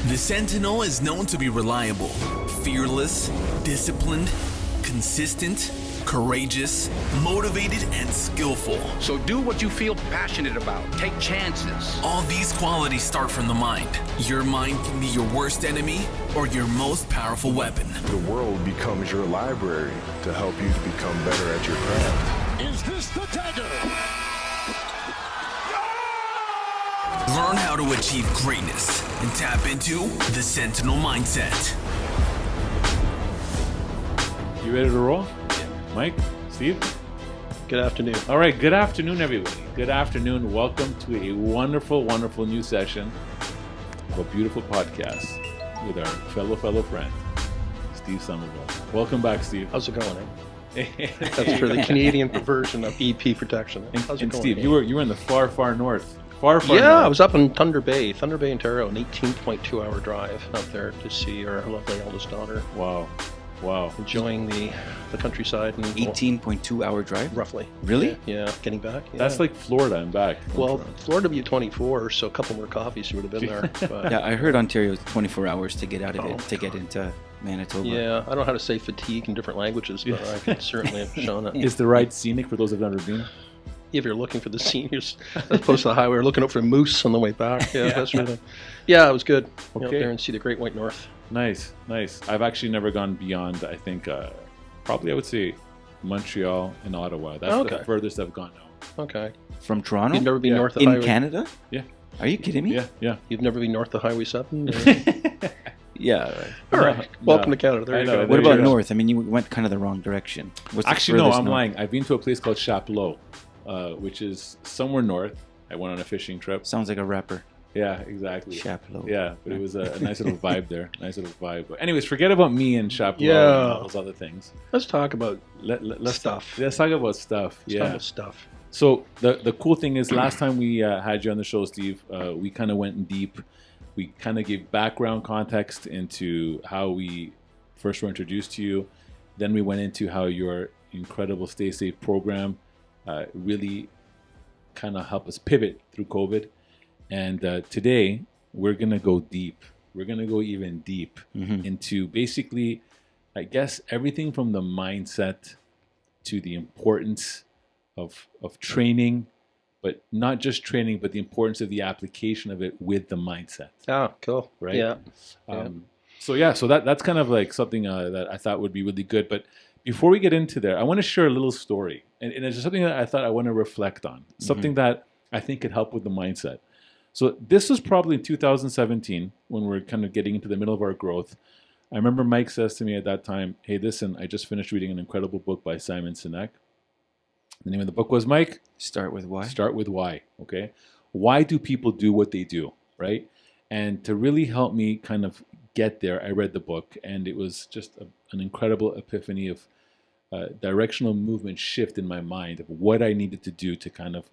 The Sentinel is known to be reliable, fearless, disciplined, consistent, courageous, motivated, and skillful. So do what you feel passionate about. Take chances. All these qualities start from the mind. Your mind can be your worst enemy or your most powerful weapon. The world becomes your library to help you to become better at your craft. Is this the dagger? Learn how to achieve greatness and tap into the Sentinel mindset. You ready to roll? Yeah. Mike? Steve? Good afternoon. All right, good afternoon, everybody. Good afternoon. Welcome to a wonderful, wonderful new session of a beautiful podcast with our fellow friend, Steve Summerville. Welcome back, Steve. How's it going, eh? That's for the Canadian version of EP protection. How's it going, Steve, eh? you were in the far north. Far Yeah, north. I was up in Thunder Bay, Ontario, an 18.2-hour drive up there to see our lovely eldest daughter. Wow. Enjoying the countryside. And 18.2-hour drive? Roughly. Really? Yeah, getting back. Yeah. That's like Florida and back. Well, Florida would be 24, so a couple more coffees you would have been there. But, Yeah, I heard Ontario is 24 hours to get out of it, to get into Manitoba. yeah, I don't know how to say fatigue in different languages, but I could certainly have shown it. Is the ride scenic for those who have never been? If you're looking for the seniors, as opposed to the highway, we're looking out for moose on the way back. Yeah, that's really. Yeah, it was good. Get out there and see the Great White North. Nice. I've actually never gone beyond, I think, probably I would say Montreal and Ottawa. That's the furthest I've gone now. Okay. From Toronto? You've never been north of In Highway? Canada? Yeah. Are you kidding me? Yeah. You've never been north of Highway 7? Yeah. All right. Welcome to Canada. There I you know. go. What There about you go. north? I mean, you went kind of the wrong direction. What's the Actually, no, furthest I'm north? lying. I've been to a place called Chapleau, which is somewhere north. I went on a fishing trip. Sounds like a rapper. Yeah, exactly. Chapleau. Yeah, but it was a nice little vibe there. Nice little vibe. But anyways, forget about me and Chapleau Yeah. and all those other things. Let's talk about Let's stuff. Let's talk about stuff. Let's talk about stuff. So the cool thing is, last time we had you on the show, Steve, we kind of went in deep. We kind of gave background context into how we first were introduced to you. Then we went into how your incredible Stay Safe program really kind of helped us pivot through COVID. And today we're going to go deep. We're going to go even deep into basically, I guess, everything from the mindset to the importance of training, but not just training, but the importance of the application of it with the mindset. Ah, cool. Right? Yeah. So that's kind of like something that I thought would be really good. But before we get into there, I want to share a little story. And it's something that I thought I want to reflect on. Something that I think could help with the mindset. So this was probably in 2017 when we're kind of getting into the middle of our growth. I remember Mike says to me at that time, "Hey, listen, I just finished reading an incredible book by Simon Sinek." The name of the book was, Mike? Start with why? Start with why, okay? Why do people do what they do, right? And to really help me kind of get there, I read the book, and it was just an incredible epiphany of directional movement shift in my mind of what I needed to do to kind of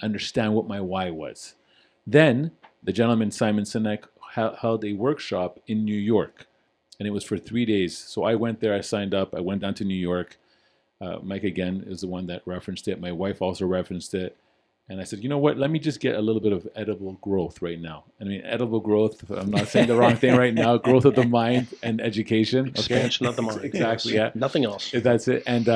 understand what my why was. Then the gentleman, Simon Sinek, held a workshop in New York, and it was for 3 days. So I went there, I signed up, I went down to New York. Mike, again, is the one that referenced it. My wife also referenced it. And I said, you know what, let me just get a little bit of edible growth right now. I mean, edible growth, I'm not saying the wrong thing right now, growth of the mind and education. Okay? Expansion of the mind. Exactly, Yes. yeah. Nothing else. That's it. And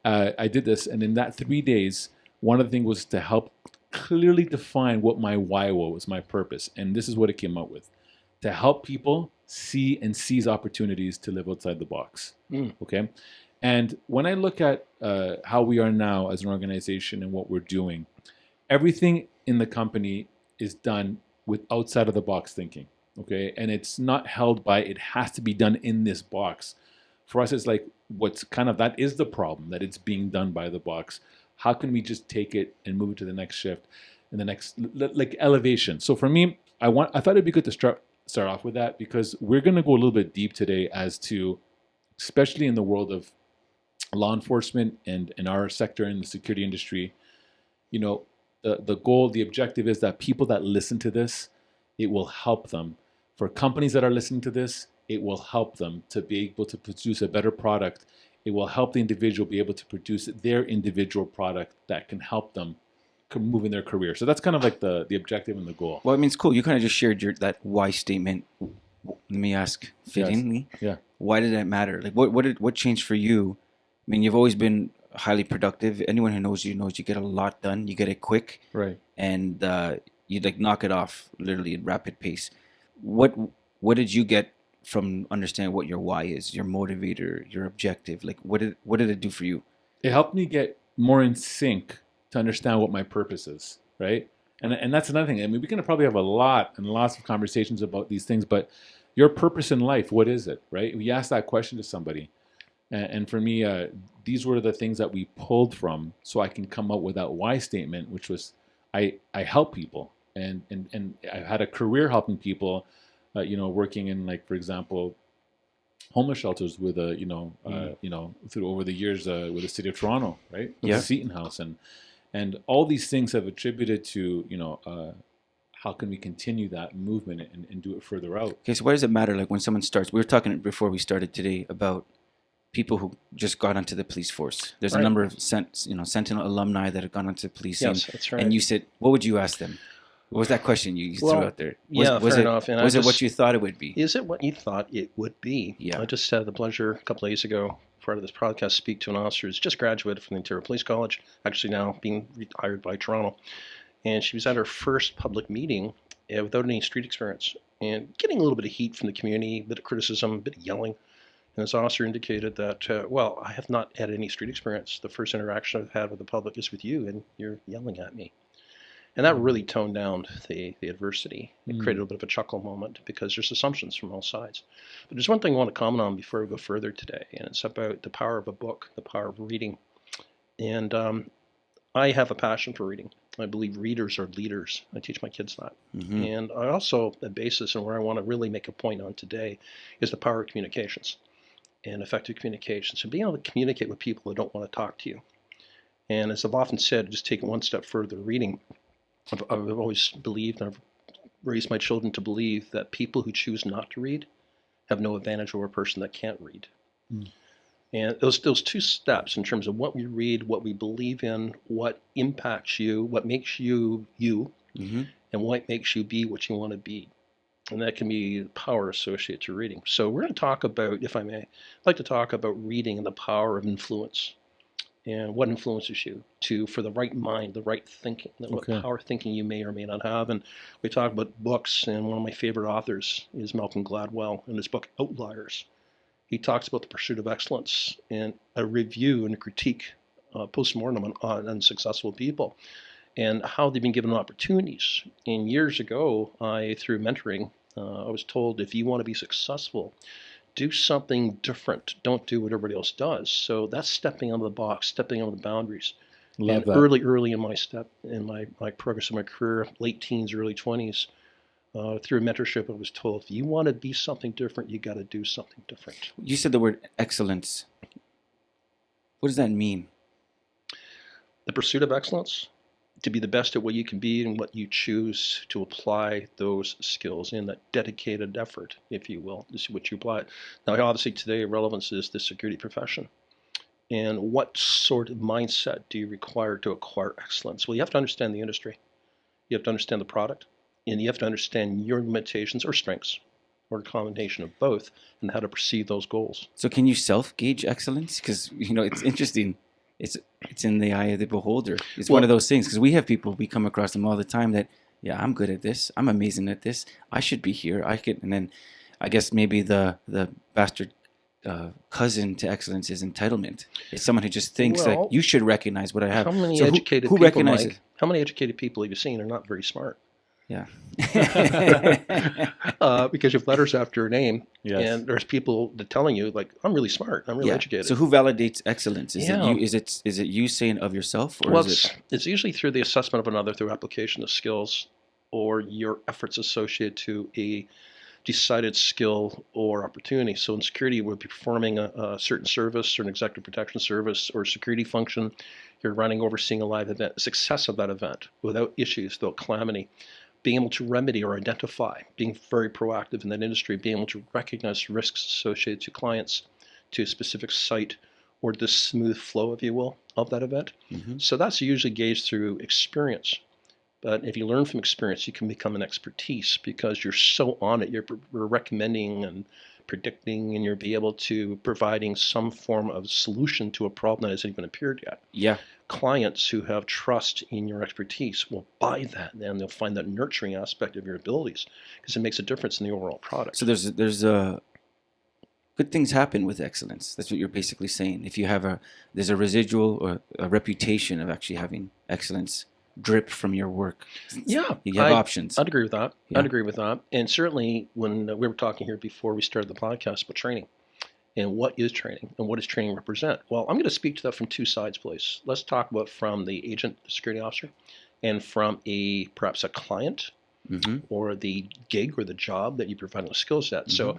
I did this. And in that 3 days, one of the things was to help clearly define what my why was, my purpose. And this is what it came up with. To help people see and seize opportunities to live outside the box. Okay? And when I look at how we are now as an organization and what we're doing, everything in the company is done with outside of the box thinking, okay? And it's not held by, it has to be done in this box. For us, it's like, what's kind of, that is the problem, that it's being done by the box. How can we just take it and move it to the next shift and the next, like elevation? So for me, I thought it'd be good to start off with that, because we're going to go a little bit deep today as to, especially in the world of law enforcement and in our sector in the security industry, you know, the goal, the objective is that people that listen to this, it will help them. For companies that are listening to this, it will help them to be able to produce a better product. It will help the individual be able to produce their individual product that can help them move in their career. So that's kind of like the objective and the goal. Well, I mean, it's cool. You kind of just shared that why statement. Let me ask fittingly. Yes. Yeah. Why did that matter? Like, what changed for you? I mean, you've always been highly productive. Anyone who knows you knows you get a lot done. You get it quick, Right. and you like knock it off literally at rapid pace. What did you get from understanding what your why is, your motivator, your objective? Like, what did it do for you? It helped me get more in sync to understand what my purpose is, right? And that's another thing. I mean, we can probably have lots of conversations about these things, but your purpose in life, what is it, right? We asked that question to somebody. And for me, these were the things that we pulled from so I can come up with that why statement, which was I help people. And I've had a career helping people, working in, like, for example, homeless shelters with through over the years with the city of Toronto, right? With the Seton House, and all these things have attributed to how can we continue that movement and do it further out. Okay, so why does it matter? Like when someone starts, we were talking before we started today about people who just got onto the police force. There's a number of Sentinel alumni that have gone onto policing. Yes, that's right. And you said, what would you ask them? What was that question you threw out there? Fair enough. And was it what you thought it would be? Is it what you thought it would be? Yeah. I just had the pleasure a couple of days ago, prior to this podcast, speak to an officer who's just graduated from the Ontario Police College, actually now being hired by Toronto. And she was at her first public meeting without any street experience and getting a little bit of heat from the community, a bit of criticism, a bit of yelling. And this officer indicated that, I have not had any street experience. The first interaction I've had with the public is with you, and you're yelling at me. And that really toned down the adversity. It created a bit of a chuckle moment because there's assumptions from all sides. But there's one thing I want to comment on before we go further today, and it's about the power of a book, the power of reading. And I have a passion for reading. I believe readers are leaders. I teach my kids that. Mm-hmm. And I also, the basis and where I want to really make a point on today is the power of communications and effective communications and being able to communicate with people who don't want to talk to you. And as I've often said, just take it one step further, reading. I've always believed, and I've raised my children to believe, that people who choose not to read have no advantage over a person that can't read. Mm. And those two steps in terms of what we read, what we believe in, what impacts you, what makes you you, mm-hmm. and what makes you be what you want to be. And that can be power associated to reading. So we're going to talk about, if I may, I'd like to talk about reading and the power of influence. And what influences you for the right mind, the right thinking, what power thinking you may or may not have. And we talk about books, and one of my favorite authors is Malcolm Gladwell in his book Outliers. He talks about the pursuit of excellence and a review and a critique, post-mortem on unsuccessful people and how they've been given opportunities. And years ago, through mentoring, I was told, if you want to be successful, do something different. Don't do what everybody else does. So that's stepping out of the box, stepping out of the boundaries. Love that. Early in my progress in my career, late teens, early 20s, through mentorship, I was told, if you want to be something different, you got to do something different. You said the word excellence. What does that mean? The pursuit of excellence, to be the best at what you can be and what you choose to apply those skills in that dedicated effort, if you will, is what you apply. Now, obviously today, relevance is the security profession. And what sort of mindset do you require to acquire excellence? Well, you have to understand the industry. You have to understand the product. And you have to understand your limitations or strengths, or a combination of both, and how to perceive those goals. So can you self-gauge excellence? Because, it's interesting. It's in the eye of the beholder. It's one of those things, because we come across them all the time that, I'm good at this. I'm amazing at this. I should be here. And then I guess maybe the bastard cousin to excellence is entitlement. It's someone who just thinks that you should recognize what I have. How many so educated who people, recognizes? Mike, how many educated people have you seen are not very smart? Yeah. Because you have letters after your name, yes. and there's people that telling you, like, I'm really smart, I'm really educated. So who validates excellence? Is it you? Is it you saying of yourself, or it's usually through the assessment of another, through application of skills, or your efforts associated to a decided skill or opportunity. So in security, we'll be performing a certain service or an executive protection service or security function. You're running, overseeing a live event, success of that event without issues, without calamity. Being able to remedy or identify, being very proactive in that industry, being able to recognize risks associated to clients, to a specific site, or the smooth flow, if you will, of that event. Mm-hmm. So that's usually gauged through experience. But if you learn from experience, you can become an expertise because you're so on it. You're recommending and predicting, and you'll be able to providing some form of solution to a problem that hasn't even appeared yet. Yeah. Clients who have trust in your expertise will buy that, and they'll find that nurturing aspect of your abilities because it makes a difference in the overall product. So there's good things happen with excellence. That's what you're basically saying. If you have there's a residual or a reputation of actually having excellence drip from your work. Yeah, you have options. I'd agree with that. Yeah. I'd agree with that. And certainly when we were talking here before we started the podcast about training and what is training and what does training represent? Well, I'm going to speak to that from two sides, please. Let's talk about from the agent, the security officer, and from perhaps a client Mm-hmm. or the gig or the job that you provide a skill set. Mm-hmm. So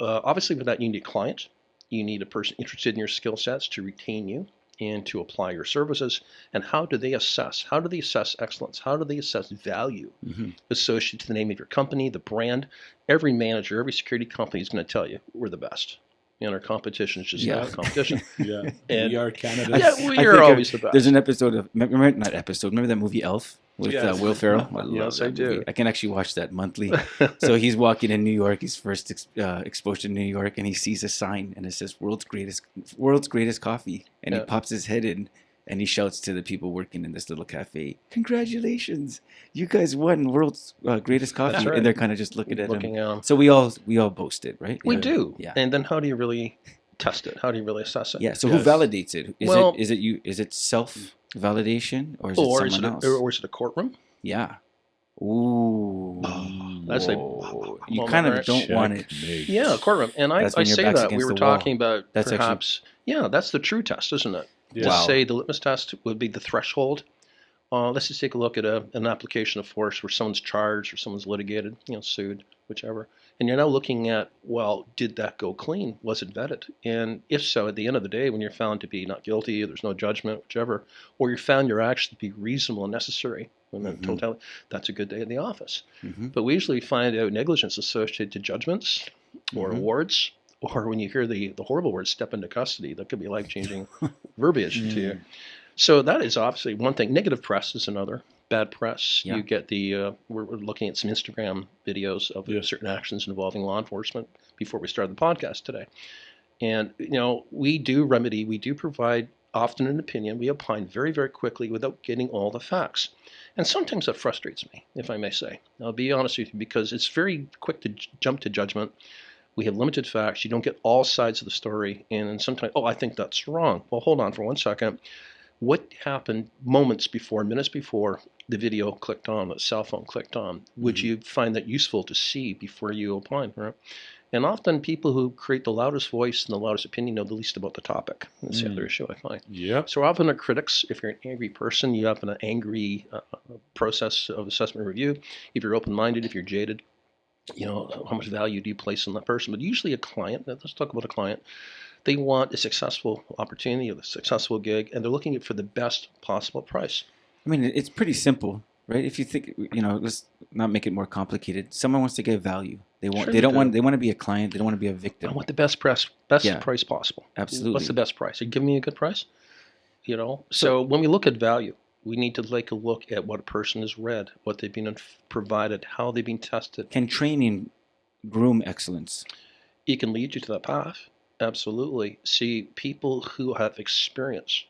obviously with that, you need a client. You need a person interested in your skill sets to retain you and to apply your services. And how do they assess? How do they assess excellence? How do they assess value Mm-hmm. associated to the name of your company, the brand? Every manager, every security company is going to tell you we're the best. And our competition is just not a competition. Yeah, And- we are Canada. Yeah, we are always the best. There's an episode of remember that movie Elf with Yes. Will Ferrell? I love Yes, that I do. movie. I can actually watch that monthly. So he's walking in New York. He's first exposure to New York, and he sees a sign, and it says "World's greatest coffee," and he Yeah. pops his head in, and he shouts to the people working in this little cafe, "Congratulations, you guys won world's greatest coffee!" That's right. And they're kind of just looking at Looking him. at So we all boast it, right? We Yeah. do. Yeah. And then how do you really test it? How do you really assess it? Yeah. So Yes. who validates it? Well- Is it self validation or is it Or is someone it, else? or is it a courtroom? Yeah. Ooh. That's a Whoa. You moment, kind of right? don't want it. Checkmate. Yeah, a courtroom. And I That's when your say back's that. We against were the wall. talking about That's actually- perhaps, that's the true test, isn't it? Yeah. To Wow. say the litmus test would be the threshold. Let's just take a look at an application of force where someone's charged or someone's litigated, sued, whichever. And you're now looking at, well, did that go clean? Was it vetted? And if so, at the end of the day, when you're found to be not guilty, there's no judgment, whichever, or you're found your action to be reasonable and necessary, when in totality, that's a good day in the office. Mhm. But we usually find out negligence associated to judgments or awards, or when you hear the horrible word "step into custody," that could be life-changing verbiage to you. So that is obviously one thing. Negative press is another. Bad press. Yeah. You get we're looking at some Instagram videos of Yeah. certain actions involving law enforcement before we started the podcast today. And, we do remedy, we do provide often an opinion. We opine very, very quickly without getting all the facts. And sometimes that frustrates me, if I may say. I'll be honest with you, because it's very quick to jump to judgment. We have limited facts. You don't get all sides of the story. And then sometimes, I think that's wrong. Well, hold on for 1 second. What happened minutes before the video clicked on, the cell phone clicked on? Would you find that useful to see before you opine, right? And often people who create the loudest voice and the loudest opinion know the least about the topic. That's the other issue I find. Yep. So often our critics, if you're an angry person, you have an angry process of assessment review. If you're open-minded, if you're jaded, how much value do you place on that person? But usually a client, let's talk about a client, they want a successful opportunity, a successful gig, and they're looking for the best possible price. I mean, it's pretty simple, right? If you think, let's not make it more complicated. Someone wants to get value. They want. Sure They don't they want. do. They want to be a client. They don't want to be a I victim. want the best price Yeah. price possible. Absolutely. What's the best price? Are you giving me a good price? So when we look at value, we need to take a look at what a person has read, what they've been provided, how they've been tested. Can training groom excellence? It can lead you to that path. Absolutely. See, people who have experience,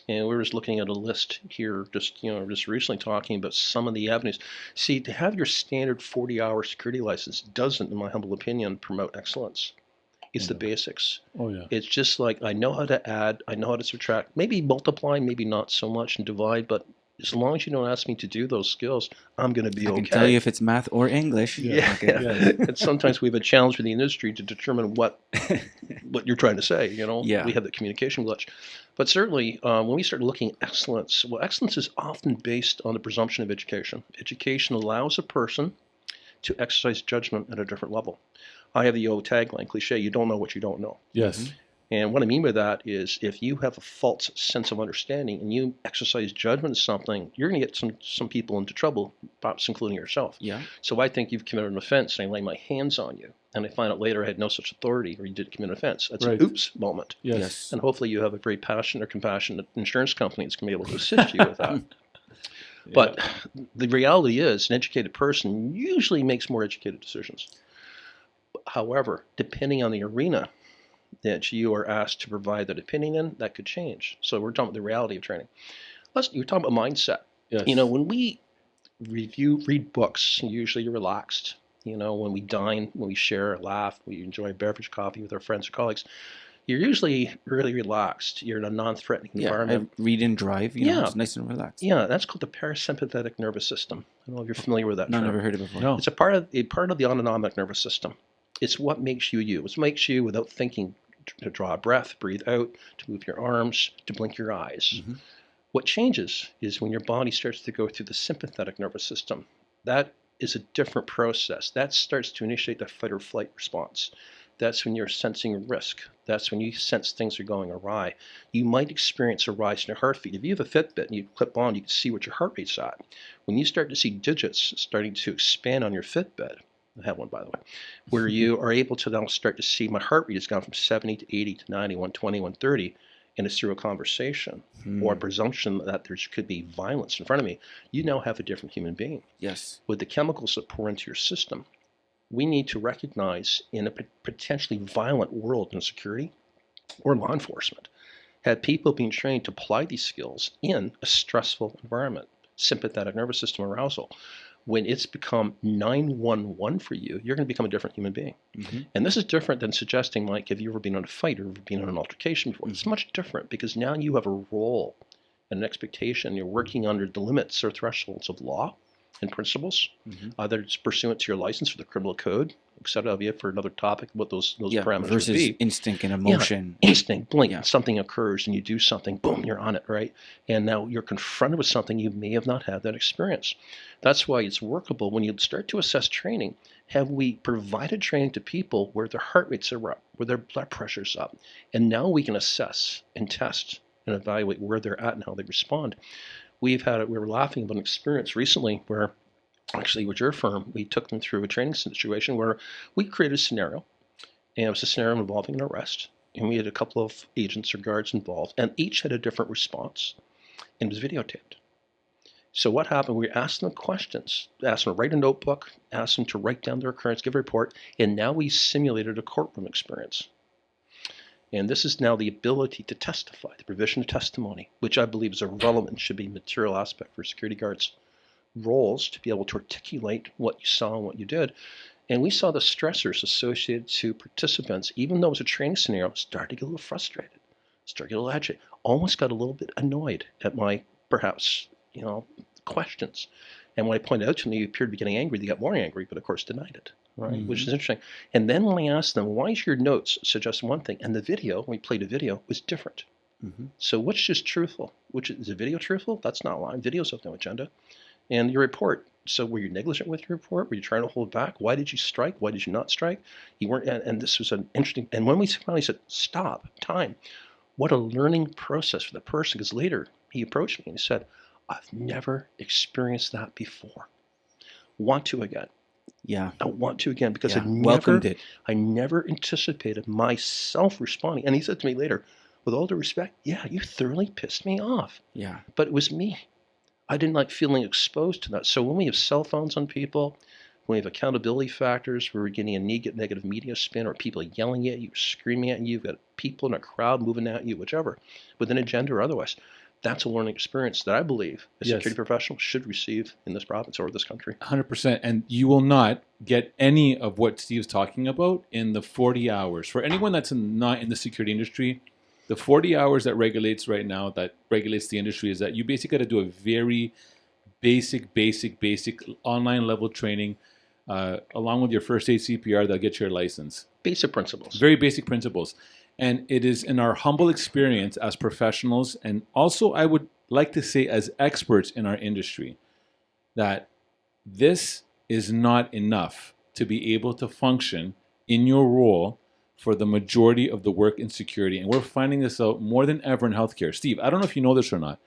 and we were just looking at a list here, just recently talking about some of the avenues. See, to have your standard 40-hour security license doesn't, in my humble opinion, promote excellence. It's the basics. Oh yeah. It's just like, I know how to add, I know how to subtract, maybe multiply, maybe not so much, and divide, but as long as you don't ask me to do those skills, I'm going to be I okay. can tell you if it's math or English. Yeah. Yeah. And sometimes we have a challenge with the industry to determine what you're trying to say. Yeah. We have the communication glitch. But certainly, when we start looking at excellence, excellence is often based on the presumption of education. Education allows a person to exercise judgment at a different level. I have the old tagline, cliche, you don't know what you don't know. Yes. And what I mean by that is if you have a false sense of understanding and you exercise judgment of something, you're going to get some people into trouble, perhaps including yourself. Yeah. So I think you've committed an offense and I lay my hands on you and I find out later I had no such authority or you did commit an offense. That's Right. an oops moment. Yes. And hopefully you have a very passionate or compassionate insurance company that's going to be able to assist you with that. But the reality is an educated person usually makes more educated decisions. However, depending on the arena that you are asked to provide that opinion in, that could change. So we're talking about the reality of training. You're talking about mindset. Yes. You know, when we read books, usually you're relaxed. You know, when we dine, when we share, laugh, we enjoy a beverage, coffee with our friends or colleagues, you're usually really relaxed. You're in a non-threatening environment. I read and drive. You know, it's nice and relaxed. Yeah, that's called the parasympathetic nervous system. I don't know if you're familiar with that No, term. never heard it before. No. It's a part of the autonomic nervous system. It's what makes you you. It's what makes you, without thinking, to draw a breath, breathe out, to move your arms, to blink your eyes. Mm-hmm. What changes is when your body starts to go through the sympathetic nervous system. That is a different process. That starts to initiate the fight or flight response. That's when you're sensing risk. That's when you sense things are going awry. You might experience a rise in your heartbeat. If you have a Fitbit and you clip on, you can see what your heart rate's at. When you start to see digits starting to expand on your Fitbit, I have one, by the way, where you are able to now start to see my heart rate has gone from 70 to 80 to 90, 120, 130, and it's through a conversation or a presumption that there could be violence in front of me. You now have a different human being. Yes. With the chemicals that pour into your system, we need to recognize in a potentially violent world in security or law enforcement, have people being trained to apply these skills in a stressful environment, sympathetic nervous system arousal. When it's become 911 for you, you're going to become a different human being. Mm-hmm. And this is different than suggesting, like, have you ever been in a fight or been in an altercation before? It's much different because now you have a role and an expectation. You're working under the limits or thresholds of law and principles. Either it's pursuant to your license for the criminal code, et cetera. I'll be for another topic what those parameters versus would be. instinct and emotion. Yeah, instinct, blink, something occurs and you do something, boom, you're on it, right? And now you're confronted with something you may have not had that experience. That's why it's workable when you start to assess training. Have we provided training to people where their heart rates are up, where their blood pressure's up? And now we can assess and test and evaluate where they're at and how they respond. We were laughing about an experience recently where actually with your firm, we took them through a training situation where we created a scenario, and it was a scenario involving an arrest, and we had a couple of agents or guards involved, and each had a different response, and it was videotaped. So what happened, we asked them questions, asked them to write a notebook, asked them to write down their occurrence, give a report, and now we simulated a courtroom experience. And this is now the ability to testify, the provision of testimony, which I believe is a relevant, should be material aspect for security guards' roles to be able to articulate what you saw and what you did. And we saw the stressors associated to participants, even though it was a training scenario, start to get a little frustrated, start to get a little agitated, almost got a little bit annoyed at my, perhaps, questions. And when I pointed out to them, they appeared to be getting angry, they got more angry, but of course denied it. Right, which is interesting. And then when I asked them, why is your notes suggest one thing? And the video, when we played a video, was different. So which is truthful? Which is the video truthful? That's not lying. Videos have no agenda. And your report. So were you negligent with your report? Were you trying to hold back? Why did you strike? Why did you not strike? You weren't. And this was an interesting. And when we finally said, stop, time, what a learning process for the person. Because later he approached me and he said, I've never experienced that before. Want to again. Yeah. I want to again because welcomed it. I never anticipated myself responding. And he said to me later, with all due respect, yeah, you thoroughly pissed me off. Yeah. But it was me. I didn't like feeling exposed to that. So when we have cell phones on people, when we have accountability factors, where we're getting a negative media spin or people yelling at you, screaming at you, you've got people in a crowd moving at you, whichever, with an agenda or otherwise, that's a learning experience that I believe a security professional should receive in this province or this country. 100%. And you will not get any of what Steve's talking about in the 40 hours. For anyone that's not in the security industry, the 40 hours that regulates right now, that regulates the industry, is that you basically got to do a very basic online level training along with your first aid CPR that'll get your license. Basic principles. Very basic principles. And it is in our humble experience as professionals, and also I would like to say as experts in our industry, that this is not enough to be able to function in your role for the majority of the work in security. And we're finding this out more than ever in healthcare. Steve, I don't know if you know this or not,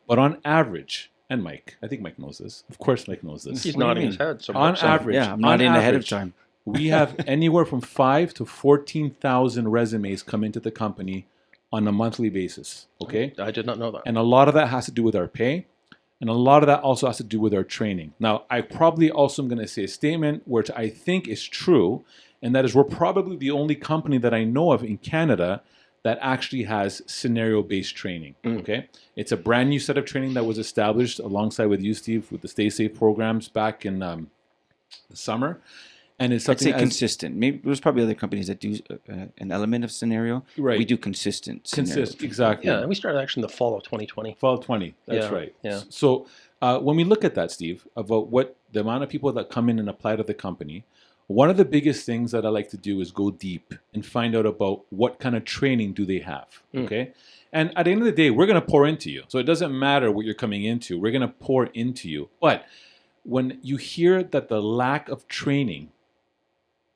but on average, and Mike, I think Mike knows this. Of course Mike knows this. He's What do you nodding mean? his head. So On average, Yeah, I'm not in ahead of time. we have anywhere from 5 to 14,000 resumes come into the company on a monthly basis. Okay, I did not know that. and a lot of that has to do with our pay, and a lot of that also has to do with our training. Now, I probably also am going to say a statement which I think is true, and that is we're probably the only company that I know of in Canada that actually has scenario-based training. Okay, it's a brand new set of training that was established alongside with you, Steve, with the Stay Safe programs back in the summer. And it's I'd something say consistent. Maybe there's probably other companies that do an element of scenario. Right. We do consistent scenario. Exactly. Yeah, and we started actually in the fall of 2020. Fall 20. That's Yeah, right. yeah. So when we look at that, Steve, about what the amount of people that come in and apply to the company, one of the biggest things that I like to do is go deep and find out about what kind of training do they have. Okay. And at the end of the day, we're going to pour into you. So it doesn't matter what you're coming into. We're going to pour into you. But when you hear that the lack of training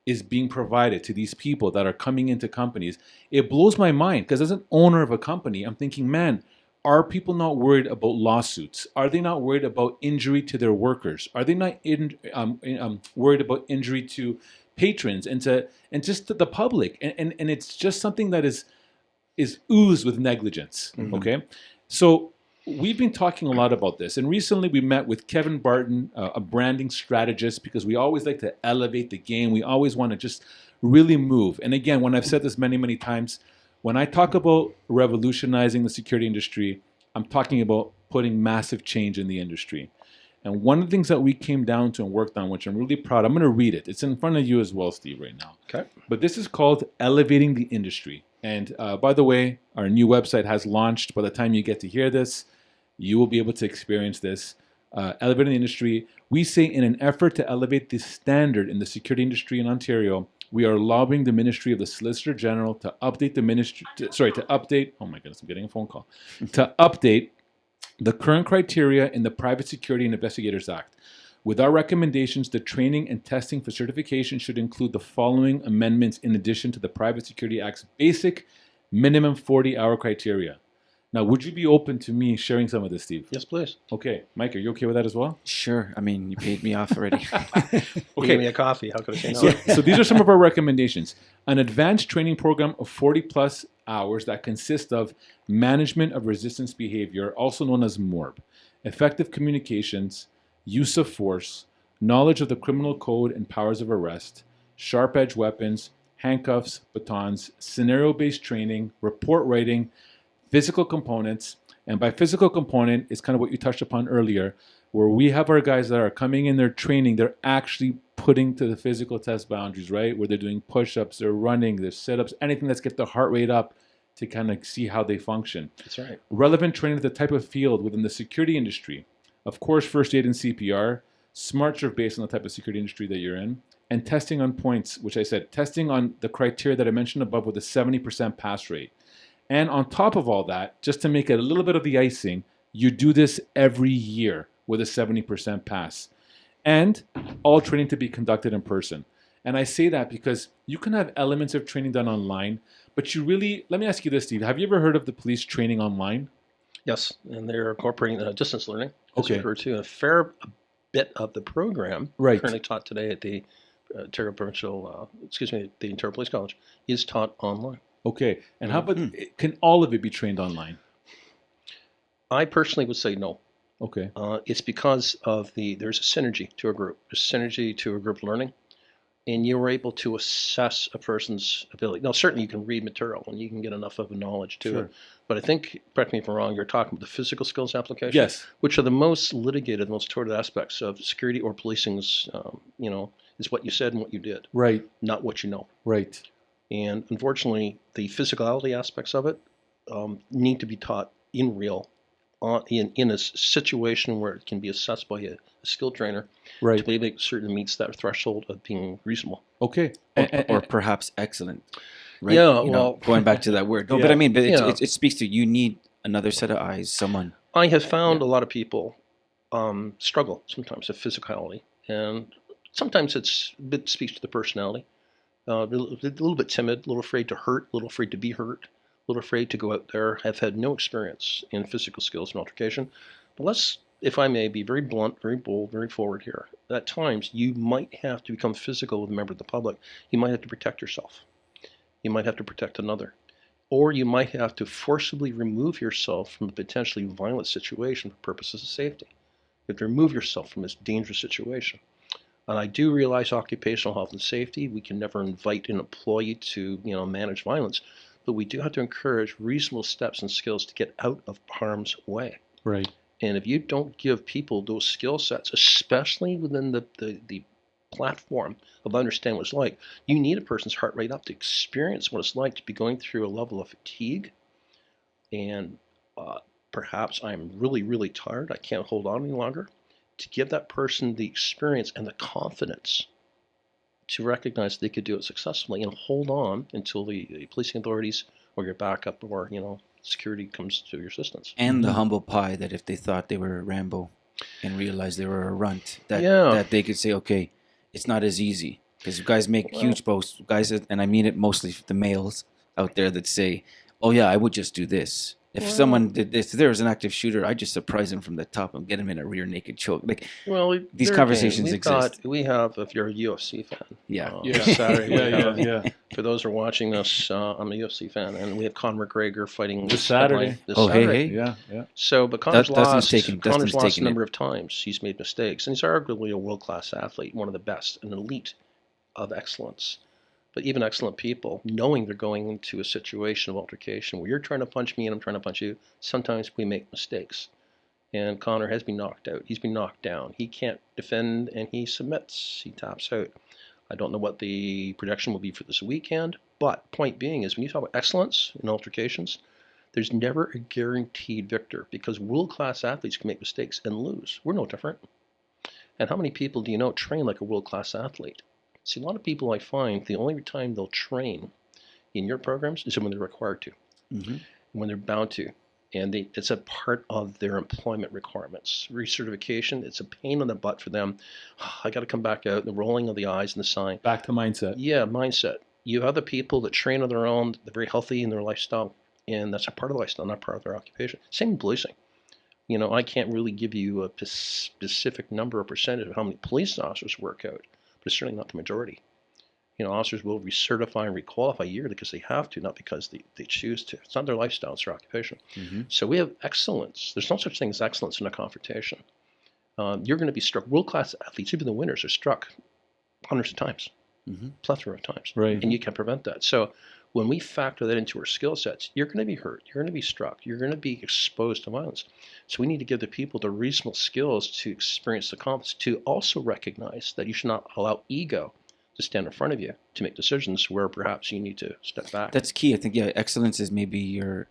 is being provided to these people that are coming into companies, it blows my mind, because as an owner of a company, I'm thinking, man, are people not worried about lawsuits? Are they not worried about injury to their workers? Are they not worried about injury to patrons and just to the public? And it's just something that is oozed with negligence. Okay, so we've been talking a lot about this, and recently we met with Kevin Barton, a branding strategist, because we always like to elevate the game. We always want to just really move. And again, when I've said this many, many times, when I talk about revolutionizing the security industry, I'm talking about putting massive change in the industry. And one of the things that we came down to and worked on, which I'm really proud, I'm going to read it. It's in front of you as well, Steve, right now. Okay. But this is called Elevating the Industry. And by the way, our new website has launched. By the time you get to hear this, you will be able to experience this. Elevating the Industry. We say in an effort to elevate the standard in the security industry in Ontario, we are lobbying the Ministry of the Solicitor General to update the ministry. To update. Oh my goodness, I'm getting a phone call. To update the current criteria in the Private Security and Investigators Act. With our recommendations, the training and testing for certification should include the following amendments in addition to the Private Security Act's basic minimum 40-hour criteria. Now, would you be open to me sharing some of this, Steve? Yes, please. Okay. Mike, are you okay with that as well? Sure. I mean, you paid me off already. You gave me a coffee. How could I say no? So these are some of our recommendations. An advanced training program of 40-plus hours that consists of management of resistance behavior, also known as MORB, effective communications, use of force, knowledge of the criminal code and powers of arrest, sharp-edge weapons, handcuffs, batons, scenario-based training, report writing, physical components. And by physical component, it's kind of what you touched upon earlier, where we have our guys that are coming in their training, they're actually putting to the physical test boundaries, right? Where they're doing push-ups, they're running, there's sit-ups, anything that's get the heart rate up to kind of see how they function. That's right. Relevant training to the type of field within the security industry. Of course, first aid and CPR, smart serve based on the type of security industry that you're in, and testing on points, which I said, testing on the criteria that I mentioned above with a 70% pass rate. And on top of all that, just to make it a little bit of the icing, you do this every year with a 70% pass. And all training to be conducted in person. And I say that because you can have elements of training done online, but you really, let me ask you this, Steve. Have you ever heard of the police training online? Yes, and they're incorporating distance learning. Okay. Referred to a fair bit of the program currently taught today at the Ontario Provincial, the Ontario Police College, is taught online. Okay, and how about, can all of it be trained online? I personally would say no. Okay. It's because of there's a synergy to a group. There's synergy to a group learning, and you're able to assess a person's ability. Now, certainly you can read material and you can get enough of a knowledge to it. But I think, correct me if I'm wrong, you're talking about the physical skills application. Yes. Which are the most litigated, most torted aspects of security or policing's, is what you said and what you did. Right. Not what you know. Right. And unfortunately, the physicality aspects of it need to be taught in real, in a situation where it can be assessed by a skilled trainer to be able to certainly meets that threshold of being reasonable. Okay. Or perhaps excellent. Right? Yeah, going back to that word. No, but I mean, it speaks to you need another set of eyes, someone. I have found a lot of people struggle sometimes with physicality, and sometimes it speaks to the personality. a little bit timid, a little afraid to hurt, a little afraid to be hurt, a little afraid to go out there, have had no experience in physical skills and altercation. But let's, if I may, be very blunt, very bold, very forward here. At times, you might have to become physical with a member of the public. You might have to protect yourself. You might have to protect another. Or you might have to forcibly remove yourself from a potentially violent situation for purposes of safety. You have to remove yourself from this dangerous situation. And I do realize occupational health and safety, we can never invite an employee to, manage violence, but we do have to encourage reasonable steps and skills to get out of harm's way. Right. And if you don't give people those skill sets, especially within the platform of understanding what it's like, you need a person's heart rate up to experience what it's like to be going through a level of fatigue. And perhaps I'm really, really tired. I can't hold on any longer. To give that person the experience and the confidence to recognize they could do it successfully and hold on until the policing authorities or your backup or, security comes to your assistance. And the humble pie that if they thought they were Rambo and realized they were a runt, that they could say, okay, it's not as easy. Because guys make huge boasts, guys, and I mean it mostly the males out there that say, oh yeah, I would just do this. If someone did this, if there was an active shooter, I'd just surprise him from the top and get him in a rear naked choke. Like, these conversations exist. We have, if you're a UFC fan. Yeah. Saturday. For those who are watching us, I'm a UFC fan, and we have Conor McGregor fighting this Saturday. Hey. Yeah. So, but Conor's lost a number it. of times. He's made mistakes, and he's arguably a world-class athlete, one of the best, an elite of excellence. But even excellent people, knowing they're going into a situation of altercation where you're trying to punch me and I'm trying to punch you, sometimes we make mistakes. And Conor has been knocked out. He's been knocked down. He can't defend and he submits. He taps out. I don't know what the projection will be for this weekend, but point being is when you talk about excellence in altercations, there's never a guaranteed victor because world-class athletes can make mistakes and lose. We're no different. And how many people do you know train like a world-class athlete? See, a lot of people I find the only time they'll train in your programs is when they're required to, when they're bound to. And it's a part of their employment requirements. Recertification, it's a pain in the butt for them. I got to come back out, the rolling of the eyes and the sign. Back to mindset. Yeah, mindset. You have other people that train on their own, they're very healthy in their lifestyle, and that's a part of the lifestyle, not part of their occupation. Same in policing. I can't really give you a specific number or percentage of how many police officers work out. But it's certainly not the majority. Officers will recertify and requalify yearly because they have to, not because they choose to. It's not their lifestyle, it's their occupation. So we have excellence. There's no such thing as excellence in a confrontation. You're going to be struck. World-class athletes, even the winners, are struck hundreds of times, plethora of times. Right. And you can prevent that. So when we factor that into our skill sets, you're going to be hurt. You're going to be struck. You're going to be exposed to violence. So we need to give the people the reasonable skills to experience the confidence, to also recognize that you should not allow ego to stand in front of you to make decisions where perhaps you need to step back. That's key. I think, excellence is maybe your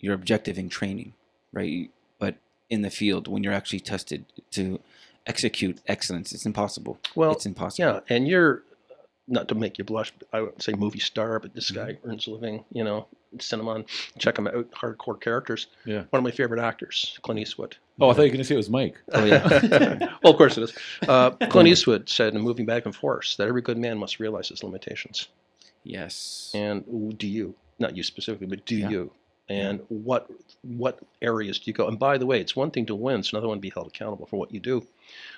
objective in training, right? But in the field, when you're actually tested to execute excellence, it's impossible. Well, it's impossible. Yeah, and you're, not to make you blush, but I would say movie star, but this guy earns a living, cinema, check him out, hardcore characters. Yeah. One of my favorite actors, Clint Eastwood. Oh, I thought you were going to say it was Mike. Oh, yeah. Well, of course it is. Clint Eastwood said in a movie Back and Force that every good man must realize his limitations. Yes. And do you, not you specifically, but do you? And what areas do you go? And by the way, it's one thing to win, it's another one to be held accountable for what you do.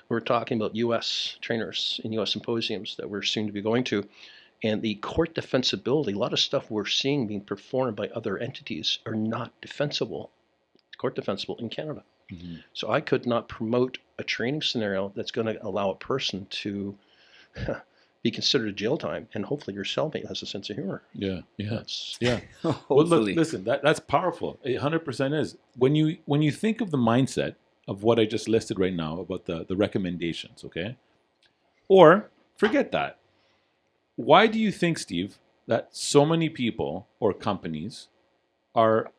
We're talking about U.S. trainers in U.S. symposiums that we're soon to be going to. And the court defensibility, a lot of stuff we're seeing being performed by other entities are not court defensible in Canada. So I could not promote a training scenario that's going to allow a person to be considered a jail time, and hopefully your cellmate has a sense of humor. Yeah. Hopefully. Well, look, listen, that's powerful. It 100% is. When you think of the mindset of what I just listed right now about the recommendations, okay? Or forget that. Why do you think, Steve, that so many people or companies are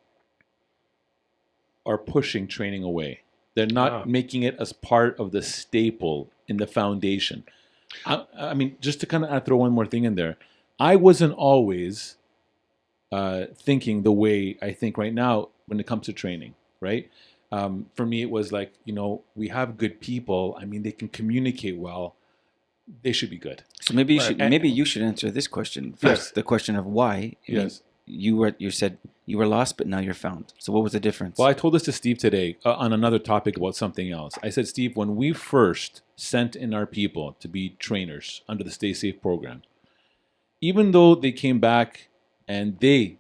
pushing training away? They're not making it as part of the staple in the foundation. I mean, just to kind of throw one more thing in there, I wasn't always thinking the way I think right now when it comes to training, right? For me, it was like, we have good people. I mean, they can communicate well. they should be good. So maybe you should answer this question first. Yes. The question of why. I mean, Yes. you said you were lost, but now you're found. So what was the difference? Well, I told this to Steve today on another topic about something else. I said, Steve, when we first sent in our people to be trainers under the Stay Safe program, even though they came back and they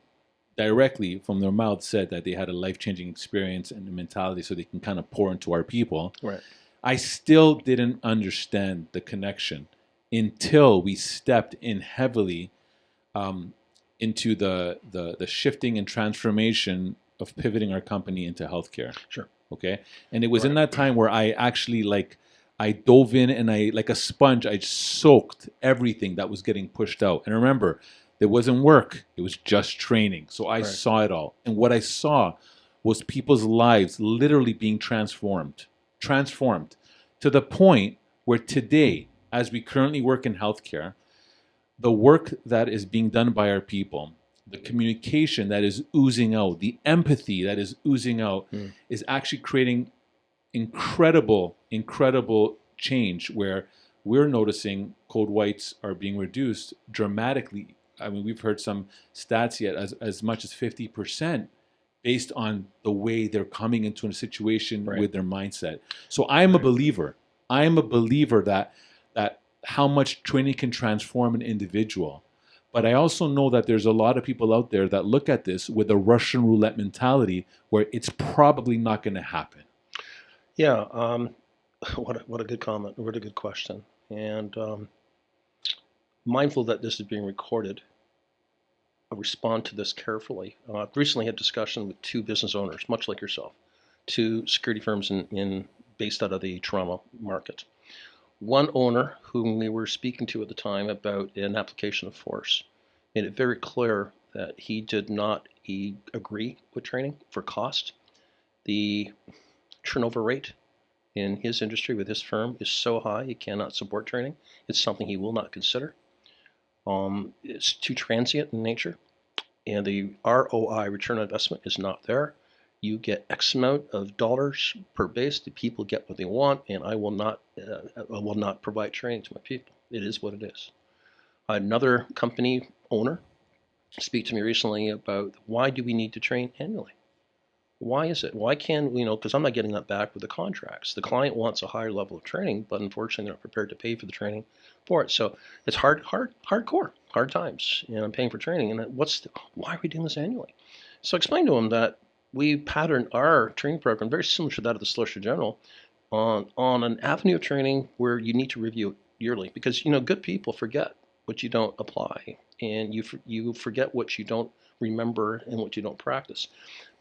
directly from their mouth said that they had a life-changing experience and a mentality so they can kind of pour into our people, Right. I still didn't understand the connection until we stepped in heavily into the shifting and transformation of pivoting our company into healthcare. Sure. Okay. And it was in that time where I actually I dove in and I, like a sponge, I soaked everything that was getting pushed out. And remember, there wasn't work. It was just training. So I saw it all. And what I saw was people's lives literally being transformed to the point where today, as we currently work in healthcare, the work that is being done by our people, the communication that is oozing out, the empathy that is oozing out is actually creating incredible change where we're noticing code whites are being reduced dramatically. I mean, we've heard some stats yet as much as 50% based on the way they're coming into a situation with their mindset. So I'm a believer. That how much training can transform an individual. But I also know that there's a lot of people out there that look at this with a Russian roulette mentality where it's probably not going to happen. Yeah. What a good comment. What a good question. And mindful that this is being recorded, I'll respond to this carefully. I've recently had discussion with two business owners, much like yourself, two security firms based out of the Toronto market. One owner, whom we were speaking to at the time about an application of force, made it very clear that he did not agree with training for cost. The turnover rate in his industry with his firm is so high he cannot support training. It's something he will not consider. It's too transient in nature, and the ROI, return on investment, is not there. You get X amount of dollars per base. The people get what they want, and I will not provide training to my people. It is what it is. Another company owner speak to me recently about why do we need to train annually? Why is it? Why can't we, because I'm not getting that back with the contracts. The client wants a higher level of training, but unfortunately they're not prepared to pay for the training for it. So it's hardcore, hard times, and I'm paying for training. And why are we doing this annually? So I explained to him that we pattern our training program very similar to that of the Solicitor General on an avenue of training where you need to review it yearly, because good people forget what you don't apply, and you forget what you don't remember and what you don't practice.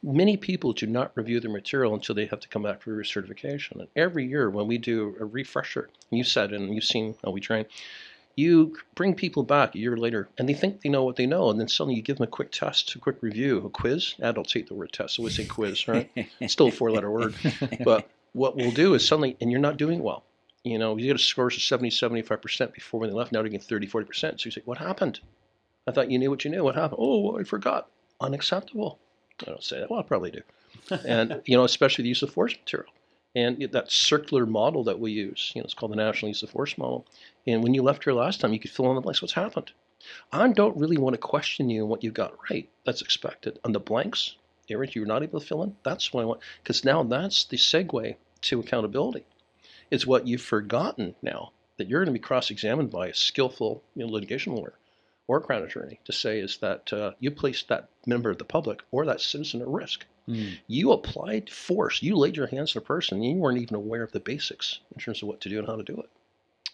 Many people do not review their material until they have to come back for recertification. And every year when we do a refresher, you said, and you've seen how we train, you bring people back a year later and they think they know what they know, and then suddenly you give them a quick test, a quick review, a quiz. Adults hate the word test, so we say quiz, right? It's still a 4-letter word. But what we'll do is suddenly, and you're not doing well. You get a score of 70, 75% before when they left, now they're getting 30, 40%. So you say, what happened? I thought you knew what you knew. What happened? Oh, I forgot. Unacceptable. I don't say that. Well, I probably do. And, especially the use of force material. And that circular model that we use, it's called the National Use of Force Model. And when you left here last time, you could fill in the blanks. What's happened? I don't really want to question you on what you got right. That's expected. On the blanks, areas you're not able to fill in, that's what I want. Because now that's the segue to accountability. It's what you've forgotten now, that you're going to be cross-examined by a skillful litigation lawyer or a crown attorney to say is that you placed that member of the public or that citizen at risk. You applied force. You laid your hands on a person, and you weren't even aware of the basics in terms of what to do and how to do it.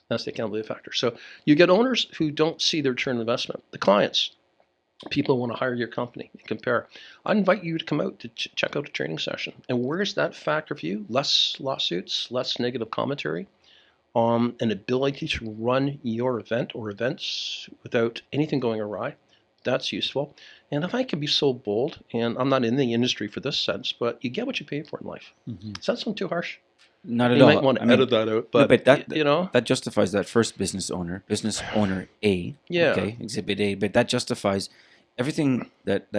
That's the accountability factor. So you get owners who don't see their return on investment. The clients, people want to hire your company and compare. I invite you to come out to check out a training session. And where's that factor for you? Less lawsuits, less negative commentary, an ability to run your event or events without anything going awry. That's useful. And if I can be so bold, and I'm not in the industry for this sense, but you get what you pay for in life. Does that sound too harsh? Not at you all. You might want to edit that out. But, that justifies that first business owner A. Yeah. Okay, Exhibit A. But that justifies everything that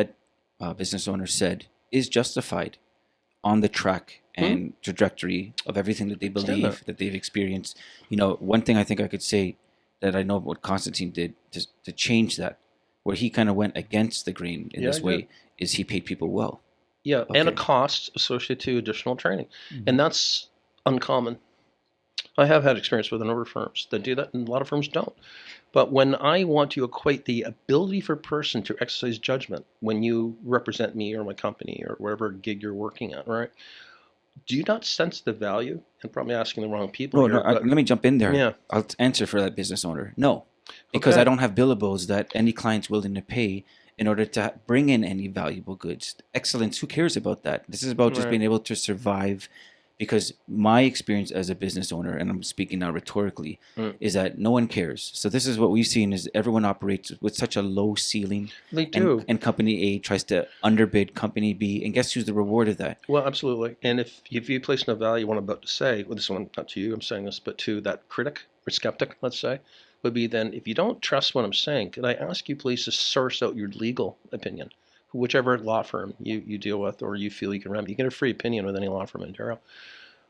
business owner said is justified on the track and trajectory of everything that they Understand believe, that they've experienced. You know, one thing I think I could say that I know what Constantine did to change that, where he kind of went against the grain in Yeah, this I way, did. is he paid people well. Yeah, and a Okay. cost associated to additional training. Mm-hmm. And that's uncommon. I have had experience with a number of firms that do that, and a lot of firms don't. But when I want to equate the ability for a person to exercise judgment when you represent me or my company or whatever gig you're working at, right? Do you not sense the value? I'm probably asking the wrong people No, here. no. Let me jump in there. Yeah. I'll answer for that business owner. No, because Okay. I don't have billables that any client's willing to pay in order to bring in any valuable goods. Excellence. Who cares about that? This is about just Right. being able to survive. Because my experience as a business owner, and I'm speaking now rhetorically, is that no one cares. So this is what we've seen: is everyone operates with such a low ceiling. They do. And company A tries to underbid company B, and guess who's the reward of that? Well, absolutely. And if you place no value, what I'm about to say, well, this one, not to you, I'm saying this, but to that critic or skeptic, let's say, would be then, if you don't trust what I'm saying, could I ask you please to source out your legal opinion, whichever law firm you deal with or you feel you can remedy. You get a free opinion with any law firm in Ontario.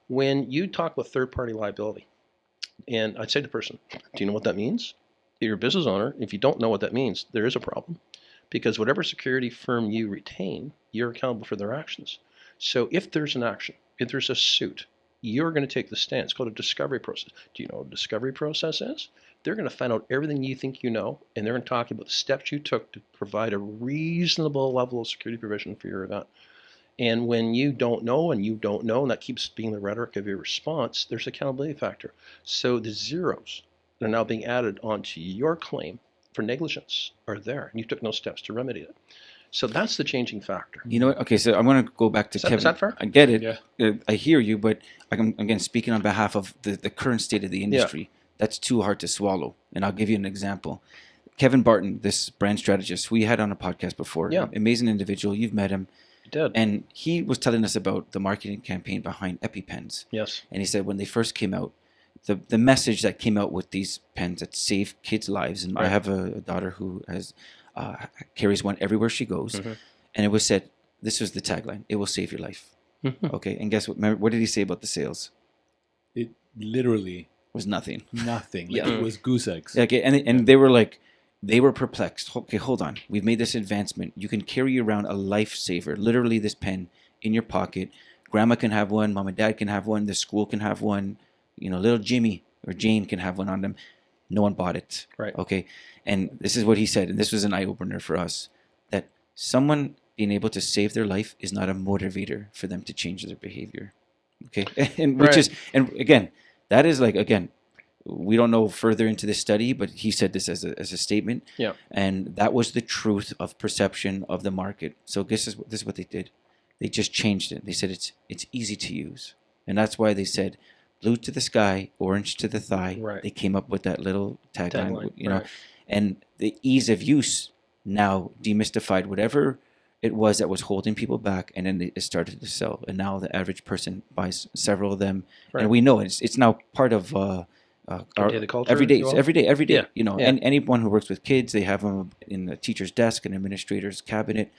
When you talk about third-party liability, and I'd say to the person, do you know what that means? You're a business owner. If you don't know what that means, there is a problem. Because whatever security firm you retain, you're accountable for their actions. So if there's an action, if there's a suit, you're going to take the stand. It's called a discovery process. Do you know what a discovery process is? They're going to find out everything you think you know, and they're going to talk about the steps you took to provide a reasonable level of security provision for your event. And when you don't know and you don't know, and that keeps being the rhetoric of your response, there's accountability factor. So the zeros that are now being added onto your claim for negligence are there, and you took no steps to remedy it. So that's the changing factor. You know what? Okay, so I'm going to go back to Kevin. Is that fair? I get it. Yeah. I hear you, but I'm again speaking on behalf of the current state of the industry. That's too hard to swallow. And I'll give you an example. Kevin Barton, this brand strategist, we had on a podcast before. Yeah. Amazing individual. You've met him. Did. And he was telling us about the marketing campaign behind EpiPens. Yes. And he said when they first came out, the message that came out with these pens that save kids' lives. And I have a daughter who has carries one everywhere she goes. Mm-hmm. And it was said, this was the tagline, it will save your life. Okay. And guess what? Remember, what did he say about the sales? It literally It was nothing. nothing. Like, Yeah. it was goose eggs. Okay. And they were like, they were perplexed. Okay, hold on. We've made this advancement. You can carry around a lifesaver, literally this pen in your pocket. Grandma can have one. Mom and dad can have one. The school can have one. You know, little Jimmy or Jane can have one on them. No one bought it. Right. Okay. And this is what he said. And this was an eye-opener for us. That someone being able to save their life is not a motivator for them to change their behavior. Okay. And which is, and again, that is like, again, we don't know further into this study, but he said this as a statement. Yeah. And that was the truth of perception of the market. So this is what they did. They just changed it. They said it's easy to use. And that's why they said blue to the sky, orange to the thigh. Right. They came up with that little tagline, you know. right. And the ease of use now demystified whatever it was that was holding people back, and then it started to sell. And now the average person buys several of them. Right. And we know it's now part of our daily culture, every day, if you will? every day. Yeah. You know, Yeah. and anyone who works with kids, they have them in the teacher's desk and administrator's cabinet.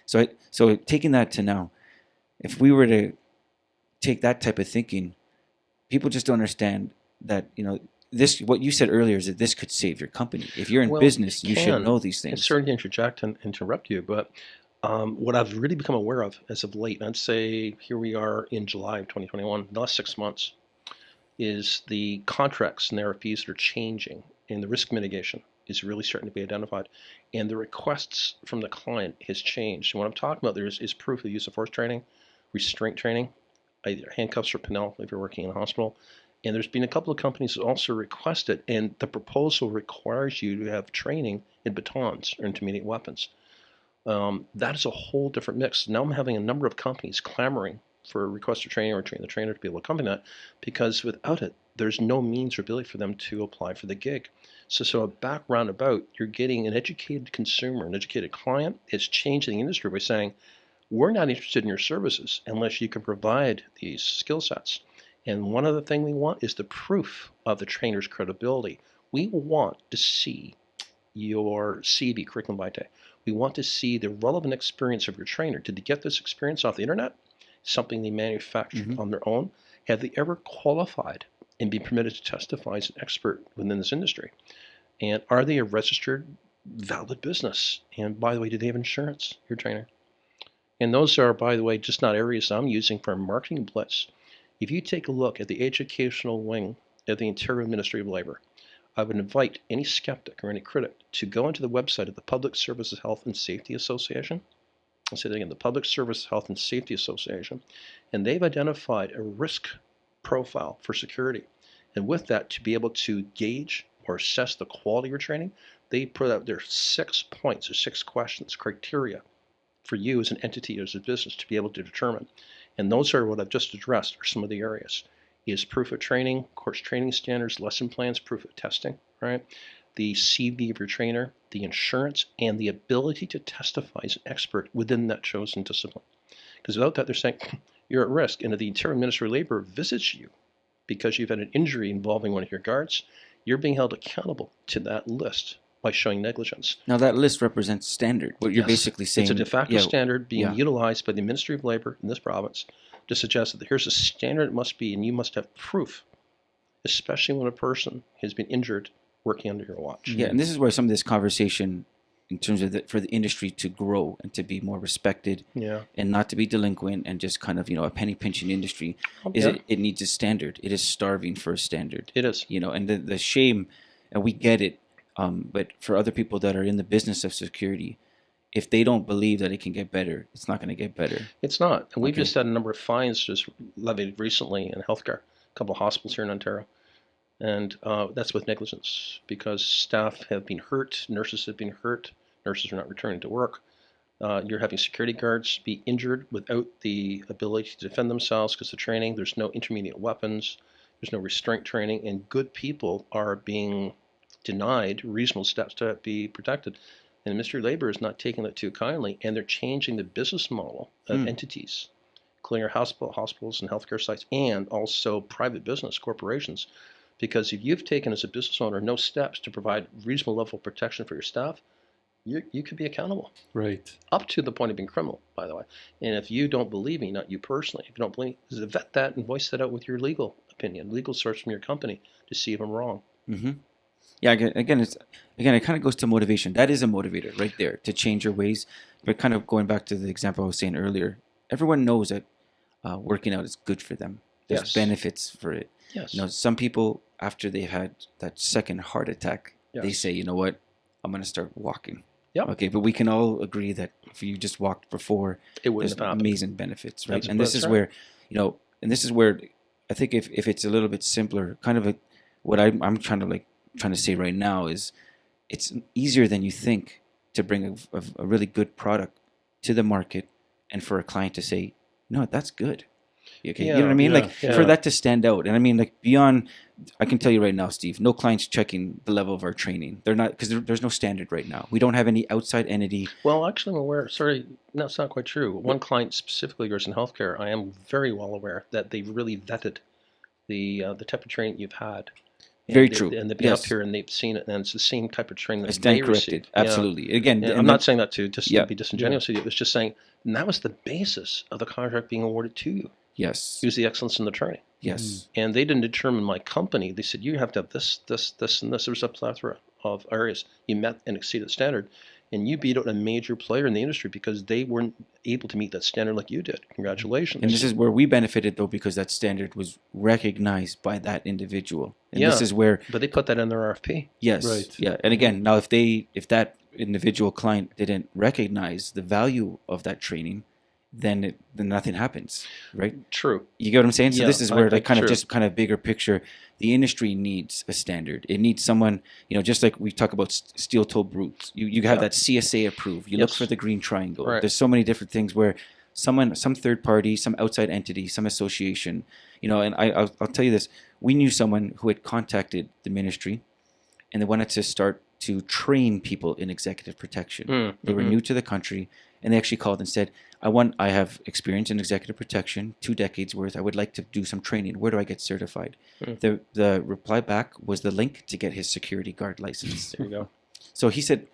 So taking that to now, if we were to take that type of thinking, people just don't understand that, you know, this, what you said earlier is that this could save your company. If you're in Well, business, it you should can. know these And things. sorry to interject and interrupt you, but what I've really become aware of as of late, and I'd say here we are in July of 2021, the last 6 months, is the contracts and RFPs that are changing, and the risk mitigation is really starting to be identified, and the requests from the client has changed. And what I'm talking about there is proof of use of force training, restraint training, either handcuffs or Pinel if you're working in a hospital. And there's been a couple of companies that also requested, and the proposal requires you to have training in batons or intermediate weapons. That is a whole different mix. Now I'm having a number of companies clamoring for a request for training or train the trainer to be able to accompany that, because without it, there's no means or ability for them to apply for the gig. So a background about, you're getting an educated consumer, an educated client. It's changing the industry by saying, we're not interested in your services unless you can provide these skill sets. And one other thing we want is the proof of the trainer's credibility. We want to see your CV, curriculum vitae. We want to see the relevant experience of your trainer. Did they get this experience off the internet? something they manufactured on their own? Have they ever qualified and been permitted to testify as an expert within this industry? And are they a registered, valid business? And by the way, do they have insurance, your trainer? And those are, by the way, just not areas I'm using for a marketing blitz. If you take a look at the educational wing of the Ontario Ministry of Labour, I would invite any skeptic or any critic to go into the website of the Public Services Health and Safety Association. I'll say that again, the Public Service Health and Safety Association. And they've identified a risk profile for security. And with that, to be able to gauge or assess the quality of your training, they put out their 6 points or 6 questions, criteria for you as an entity, as a business, to be able to determine. And those are what I've just addressed, are some of the areas. Is proof of training, course training standards, lesson plans, proof of testing, right? The CV of your trainer, the insurance, and the ability to testify as an expert within that chosen discipline. Because without that, they're saying you're at risk. And if the Ontario Ministry of Labour visits you because you've had an injury involving one of your guards, you're being held accountable to that list by showing negligence. Now that list represents standard. What you're basically saying, it's a de facto standard being utilized by the Ministry of Labour in this province to suggest that here's a standard it must be, and you must have proof, especially when a person has been injured working under your watch. Yeah, and this is where some of this conversation, in terms of for the industry to grow and to be more respected, and not to be delinquent and just kind of a penny pinching industry, is it needs a standard. It is starving for a standard. It is. And the shame, and we get it, but for other people that are in the business of security, if they don't believe that it can get better, it's not going to get better. It's not. And we've just had a number of fines just levied recently in healthcare, a couple of hospitals here in Ontario. And that's with negligence, because staff have been hurt, nurses have been hurt, nurses are not returning to work. You're having security guards be injured without the ability to defend themselves because of training. There's no intermediate weapons, there's no restraint training, and good people are being denied reasonable steps to be protected. And the Ministry of Labour is not taking that too kindly, and they're changing the business model of entities, including our hospitals and healthcare sites, and also private business corporations. Because if you've taken as a business owner no steps to provide reasonable level of protection for your staff, you could be accountable. Right. Up to the point of being criminal, by the way. And if you don't believe me, not you personally, if you don't believe me, vet that and voice that out with your legal opinion, legal source from your company, to see if I'm wrong. Mm-hmm. Yeah, again, it kind of goes to motivation. That is a motivator right there, to change your ways. But kind of going back to the example I was saying earlier, everyone knows that working out is good for them. There's benefits for it. Yes. Some people, after they've had that second heart attack, they say, you know what, I'm going to start walking. Yep. Okay, but we can all agree that if you just walked before, it wouldn't there's have amazing benefits, right? And this is where, this is where I think if it's a little bit simpler, kind of what I'm trying to say right now is, it's easier than you think to bring a really good product to the market and for a client to say, no, that's good. Okay, you know what I mean? For that to stand out. And I mean, beyond, I can tell you right now, Steve, no client's checking the level of our training. They're not, because there's no standard right now. We don't have any outside entity. Well, actually, I'm aware. Sorry, no, it's not quite true. One client specifically, yours in healthcare, I am very well aware that they've really vetted the type of training you've had. Very true. And they've been up here and they've seen it, and it's the same type of training that I stand corrected. Absolutely. Again, I'm not saying that to be disingenuous with you. It's just saying, and that was the basis of the contract being awarded to you. Yes. It was the excellence in the training. Yes. And they didn't determine my company. They said, you have to have this, and this. There was a plethora of areas. You met and exceeded standard. And you beat out a major player in the industry because they weren't able to meet that standard like you did. Congratulations. And this is where we benefited, though, because that standard was recognized by that individual. And this is where... But they put that in their RFP. Yes. Right. Yeah. And again, now if that individual client didn't recognize the value of that training, then nothing happens, right? True. You get what I'm saying? So this is where kind of bigger picture, the industry needs a standard. It needs someone, just like we talk about steel-toed boots. You have that CSA approved. You look for the green triangle. Right. There's so many different things where some third party, some outside entity, some association, and I'll tell you this. We knew someone who had contacted the ministry and they wanted to start to train people in executive protection. They were new to the country, and they actually called and said, I have experience in executive protection, 2 decades worth. I would like to do some training. Where do I get certified? The reply back was the link to get his security guard license. There you go. So he said,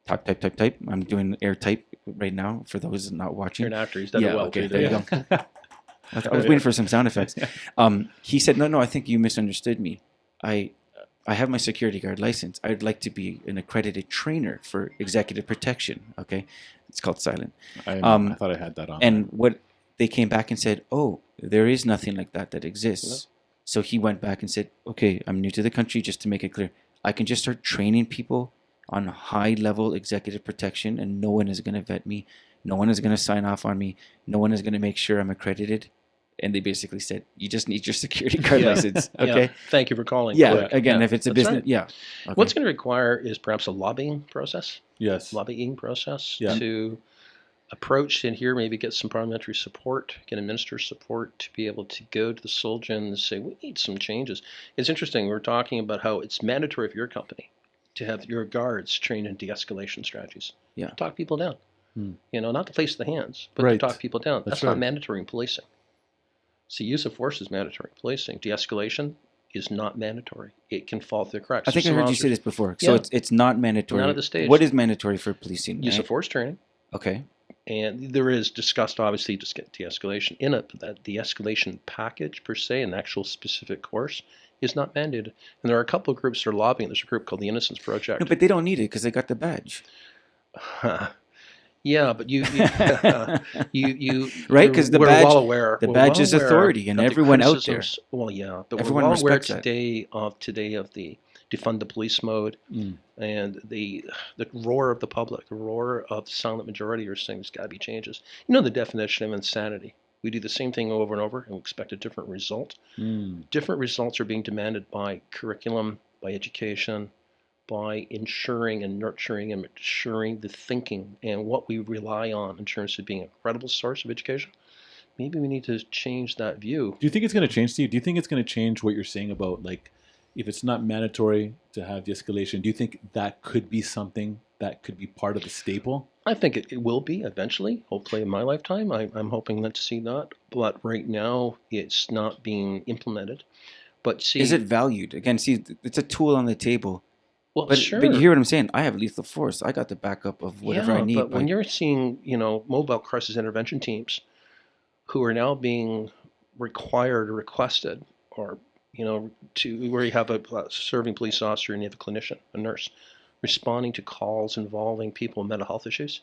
type. I'm doing air type right now for those not watching. You're an actor. He's done it well. Okay, there you go. I was waiting for some sound effects. He said, no, I think you misunderstood me. I have my security guard license. I'd like to be an accredited trainer for executive protection. Okay. It's called silent. I thought I had that on. And what they came back and said, oh, there is nothing like that exists. Yeah. So he went back and said, okay, I'm new to the country, just to make it clear. I can just start training people on high-level executive protection, and no one is going to vet me. No one is going to sign off on me. No one is going to make sure I'm accredited. And they basically said, you just need your security guard license. Okay. Yeah. Thank you for calling. Yeah. Correct. Again, Yeah. if it's a That's business, right. yeah. Okay. What's going to require is perhaps a lobbying process. yes. Lobbying process Yeah. to approach and here maybe get some parliamentary support, get a minister's support to be able to go to the Solgen and say, we need some changes. It's interesting. We're talking about how it's mandatory for your company to have your guards trained in de-escalation strategies. Yeah. Talk people down. Not to place the hands, but Right. to talk people down. That's not right. mandatory in policing. So use of force is mandatory in policing. De-escalation is not mandatory. It can fall through the cracks. I think I Some heard you officers- say this before. So Yeah. it's not mandatory. Not at this stage. What is mandatory for policing? Use right? of force training. Okay. And there is discussed, obviously, just get de-escalation in it, but that de-escalation package per se, an actual specific course, is not mandated. And there are a couple of groups that are lobbying. There's a group called the Innocence Project. No, but they don't need it because they got the badge. Yeah, but you Right? 'Cause the we're badge- well aware. the we're badge well is aware authority, and that the everyone out there- criticisms- Well, yeah, but everyone we're well aware respects that. today of the defund the police mode and the roar of the public, the roar of the silent majority are saying there's got to be changes. You know the definition of insanity. We do the same thing over and over and we expect a different result. Different results are being demanded by curriculum, by education, by ensuring and nurturing and maturing the thinking and what we rely on in terms of being a credible source of education. Maybe we need to change that view. Do you think it's going to change, Steve? Do you think it's going to change what you're saying about, like, if it's not mandatory to have de-escalation, do you think that could be something that could be part of the staple? I think it will be eventually, hopefully in my lifetime. I'm hoping to see that. But right now, it's not being implemented. But see, Is it valued? Again, see, it's a tool on the table. well, But, sure. but you hear what I'm saying? I have lethal force. I got the backup of whatever I need. But when you're seeing, mobile crisis intervention teams who are now being required or requested or, to where you have a serving police officer and you have a clinician, a nurse, responding to calls involving people with mental health issues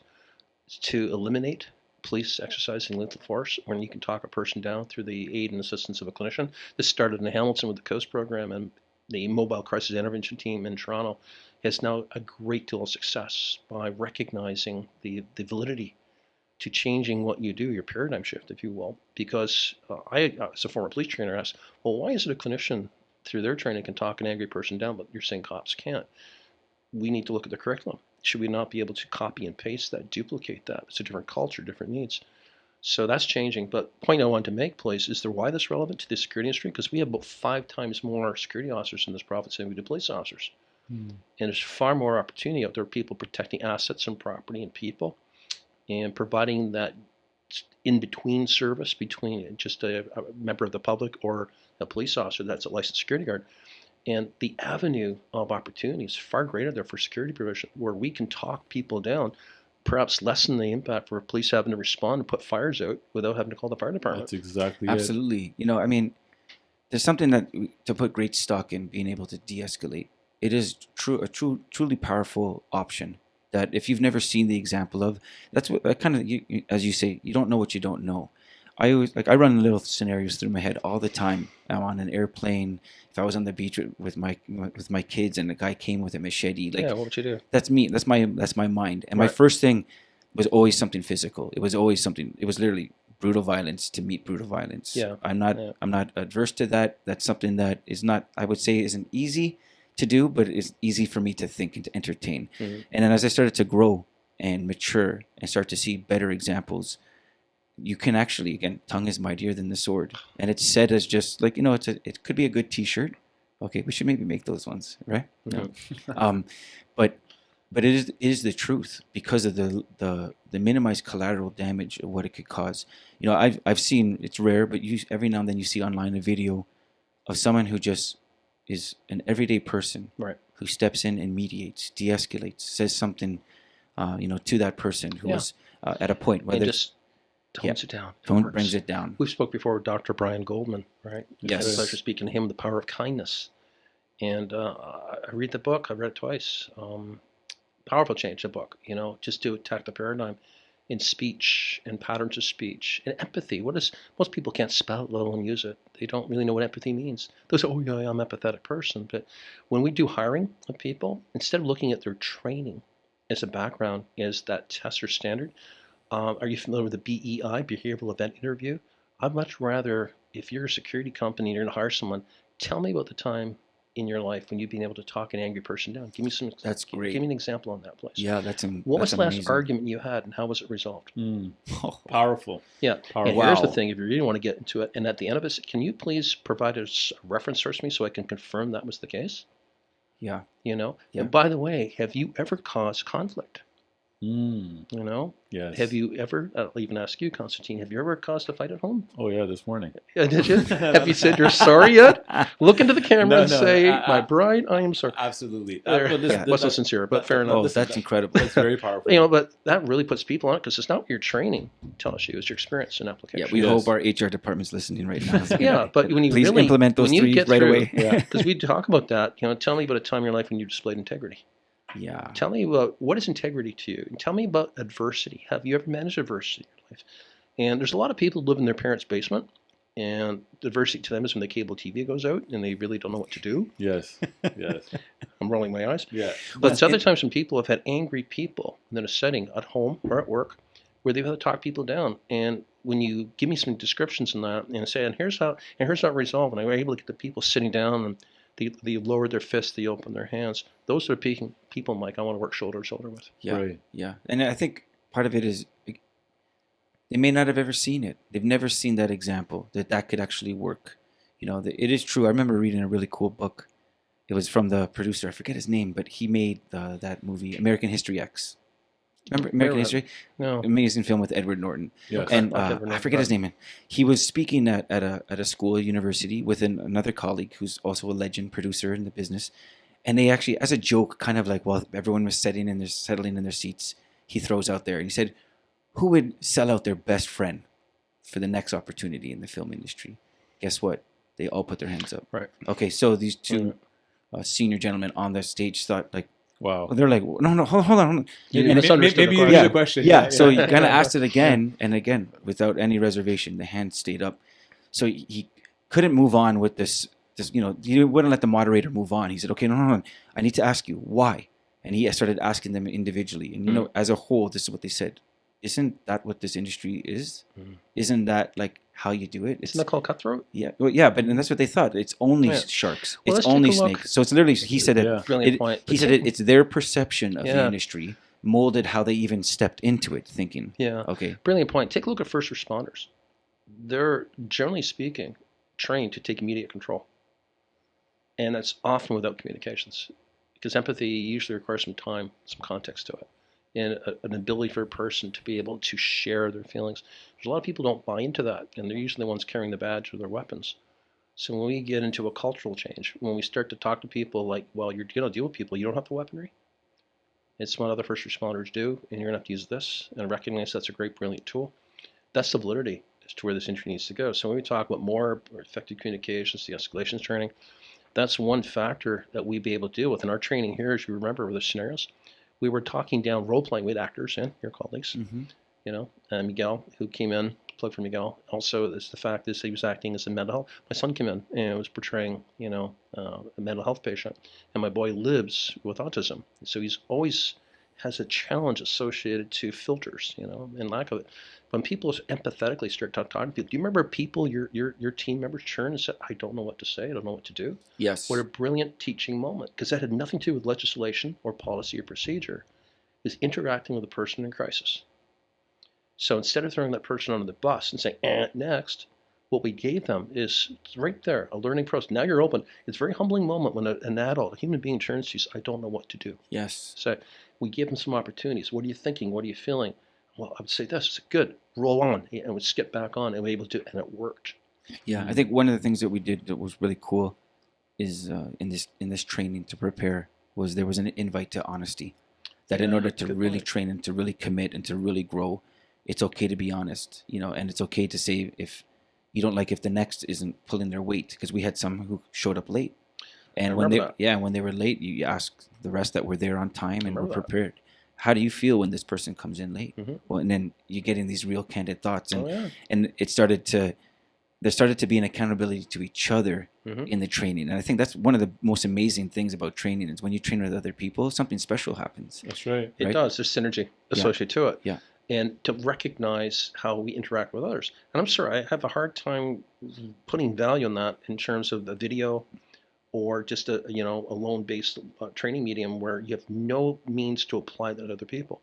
to eliminate police exercising lethal force when you can talk a person down through the aid and assistance of a clinician. This started in Hamilton with the COAST program, and the mobile crisis intervention team in Toronto has now a great deal of success by recognizing the validity to changing what you do, your paradigm shift, if you will. Because I, as a former police trainer, asked, well, why is it a clinician through their training can talk an angry person down, but you're saying cops can't? We need to look at the curriculum. Should we not be able to copy and paste that, duplicate that? It's a different culture, different needs. So that's changing. But the point I wanted to make, please, is why this relevant to the security industry? Because we have about 5 times more security officers in this province than we do police officers. And there's far more opportunity out there, people protecting assets and property and people, and providing that in-between service between just a member of the public or a police officer that's a licensed security guard. And the avenue of opportunity is far greater there for security provision, where we can talk people down, perhaps lessen the impact for police having to respond and put fires out without having to call the fire department. That's exactly it. Absolutely. I mean, there's something that to put great stock in being able to de-escalate. It is a truly powerful option that if you've never seen the example of, that's what as you say, you don't know what you don't know. I run little scenarios through my head all the time. I'm on an airplane. If I was on the beach with my kids and the guy came with a machete, What would you do? that's me. That's my mind. And my Right. first thing was always something physical. It was always something. It was literally brutal violence to meet brutal violence. Yeah. I'm not adverse to that. That's something that is not, I would say, isn't easy to do, but it's easy for me to think and to entertain. Mm-hmm. And then as I started to grow and mature and start to see better examples, you can actually, again, tongue is mightier than the sword. And it's said as just like, it could be a good t-shirt. Okay, we should maybe make those ones, right? No. But it is the truth because of the minimized collateral damage of what it could cause. I've seen, it's rare, but every now and then you see online a video of someone who just is an everyday person, Right. who steps in and mediates, de-escalates, says something, to that person who was at a point. And Whether just tones it down. It Tone works. brings it down. We've spoke before with Dr. Brian Goldman, right? Yes. I had the pleasure of speaking to him, The Power of Kindness. And I read the book. I read it twice. Powerful change, the book, just to attack the paradigm in speech and patterns of speech and empathy. Most people can't spell it, let alone use it. They don't really know what empathy means. They'll say, oh yeah, I'm an empathetic person. But when we do hiring of people, instead of looking at their training as a background, as that test or standard, are you familiar with the BEI, Behavioral Event Interview? I'd much rather, if you're a security company and you're going to hire someone, tell me about the time in your life when you've been able to talk an angry person down. Give me some. That's great. Give me an example on that, please. Yeah, What was the last amazing. argument you had, and how was it resolved? Powerful. Yeah. Powerful. And here's the Wow. thing: if you really want to get into it, and at the end of it, can you please provide us a reference source to me so I can confirm that was the case? Yeah. Yeah. Yeah. And by the way, have you ever caused conflict? Yes. Have you ever? I'll even ask you, Constantine. Have you ever caused a fight at home? Oh yeah, this morning. Yeah, did you? Have you said you're sorry yet? Look into the camera No, and no, say, "My bride, I am sorry." Absolutely. There. Yeah. Wasn't so sincere, but fair Oh, enough. that's incredible. That's very powerful. But that really puts people on it because it's not what your training tells you; it's your experience and application. Yeah, we Yes. hope our HR department's listening right now. Yeah, but when you please really implement those when you three get right through, away. Yeah, because we talk about that. Tell me about a time in your life when you displayed integrity. Yeah. Tell me about what is integrity to you, and tell me about adversity. Have you ever managed adversity in your life? And there's a lot of people who live in their parents' basement, and adversity to them is when the cable TV goes out and they really don't know what to do. Yes. Yes. I'm rolling my eyes. Yeah. But it's other times when people have had angry people in a setting at home or at work where they've had to talk people down. And when you give me some descriptions in that and say, and here's how it resolved, and I were able to get the people sitting down and they lowered their fists, they opened their hands. Those are people, Mike, I want to work shoulder to shoulder with. Yeah. Right. Yeah. And I think part of it is they may not have ever seen it. They've never seen that example that could actually work. It is true. I remember reading a really cool book. It was from the producer. I forget his name, but he made that movie, American History X. Remember American History? No. Amazing film with Edward Norton. Yes. And Not Edward I Norton, forget his but- name. Man. He was speaking at a school, a university, with another colleague who's also a legend producer in the business. And they actually, as a joke, kind of like while everyone was settling in their seats, he throws out there and he said, "Who would sell out their best friend for the next opportunity in the film industry?" Guess what? They all put their hands up. Right. Okay, so these two senior gentlemen on the stage thought like, Wow. they're like, no, hold on. You And misunderstood maybe the you question. need a question. yeah, so he kind of asked it again and again without any reservation. The hand stayed up. So he couldn't move on with this, he wouldn't let the moderator move on. He said, okay, no, I need to ask you why. And he started asking them individually. And, as a whole, this is what they said. Isn't that what this industry is? Isn't that like how you do it? Isn't that called cutthroat? Yeah, well, yeah, but and that's what they thought. It's only Yeah. sharks. Well, It's let's take only a look. snakes. So it's literally, he said Yeah. it. Brilliant point. He said it's their perception of the Yeah. industry molded how they even stepped into it, thinking, Yeah. okay, Brilliant point. Take a look at first responders. They're, generally speaking, trained to take immediate control. And that's often without communications. Because empathy usually requires some time, some context to it, and an ability for a person to be able to share their feelings. There's a lot of people don't buy into that, and they're usually the ones carrying the badge or their weapons. So when we get into a cultural change, when we start to talk to people like, well, you're going to deal with people, you don't have the weaponry. It's what other first responders do, and you're going to have to use this and recognize that's a great, brilliant tool. That's the validity as to where this industry needs to go. So when we talk about more or effective communications, the escalations training, that's one factor that we be able to deal with. In our training here, as you remember, with the scenarios, we were talking down role-playing with actors and your colleagues, Miguel, who came in, plug for Miguel. Also, it's the fact that he was acting as a mental health. My son came in and was portraying, a mental health patient, and my boy lives with autism, so he's always has a challenge associated to filters, and lack of it. When people empathetically start talking to people, do you remember people, your team members turn and said, "I don't know what to say, I don't know what to do"? yes, What a brilliant teaching moment, because that had nothing to do with legislation or policy or procedure. It was interacting with a person in crisis. So instead of throwing that person under the bus and saying, next, what we gave them is right there, a learning process. Now you're open. It's a very humbling moment when an adult, a human being turns to you, I don't know what to do. yes, So we give them some opportunities. What are you thinking? What are you feeling? Well, I would say this. It's good. Roll on. And we'd skip back on and we're able to, and it worked. yeah. I think one of the things that we did that was really cool is in this training to prepare was there was an invite to honesty. That in Yeah, order to good really point. train and to really commit and to really grow, it's okay to be honest, and it's okay to say if you don't like if the next isn't pulling their weight, because we had some who showed up late. And when they were late, you ask the rest that were there on time and were prepared. How do you feel when this person comes in late? Mm-hmm. Well, and then you're getting these real candid thoughts, and there started to be an accountability to each other in the training. And I think that's one of the most amazing things about training is when you train with other people, something special happens. That's right. It does. There's synergy associated to it. Yeah. And to recognize how we interact with others. And I'm sorry, I have a hard time putting value on that in terms of the video or just a loan-based training medium where you have no means to apply that to other people.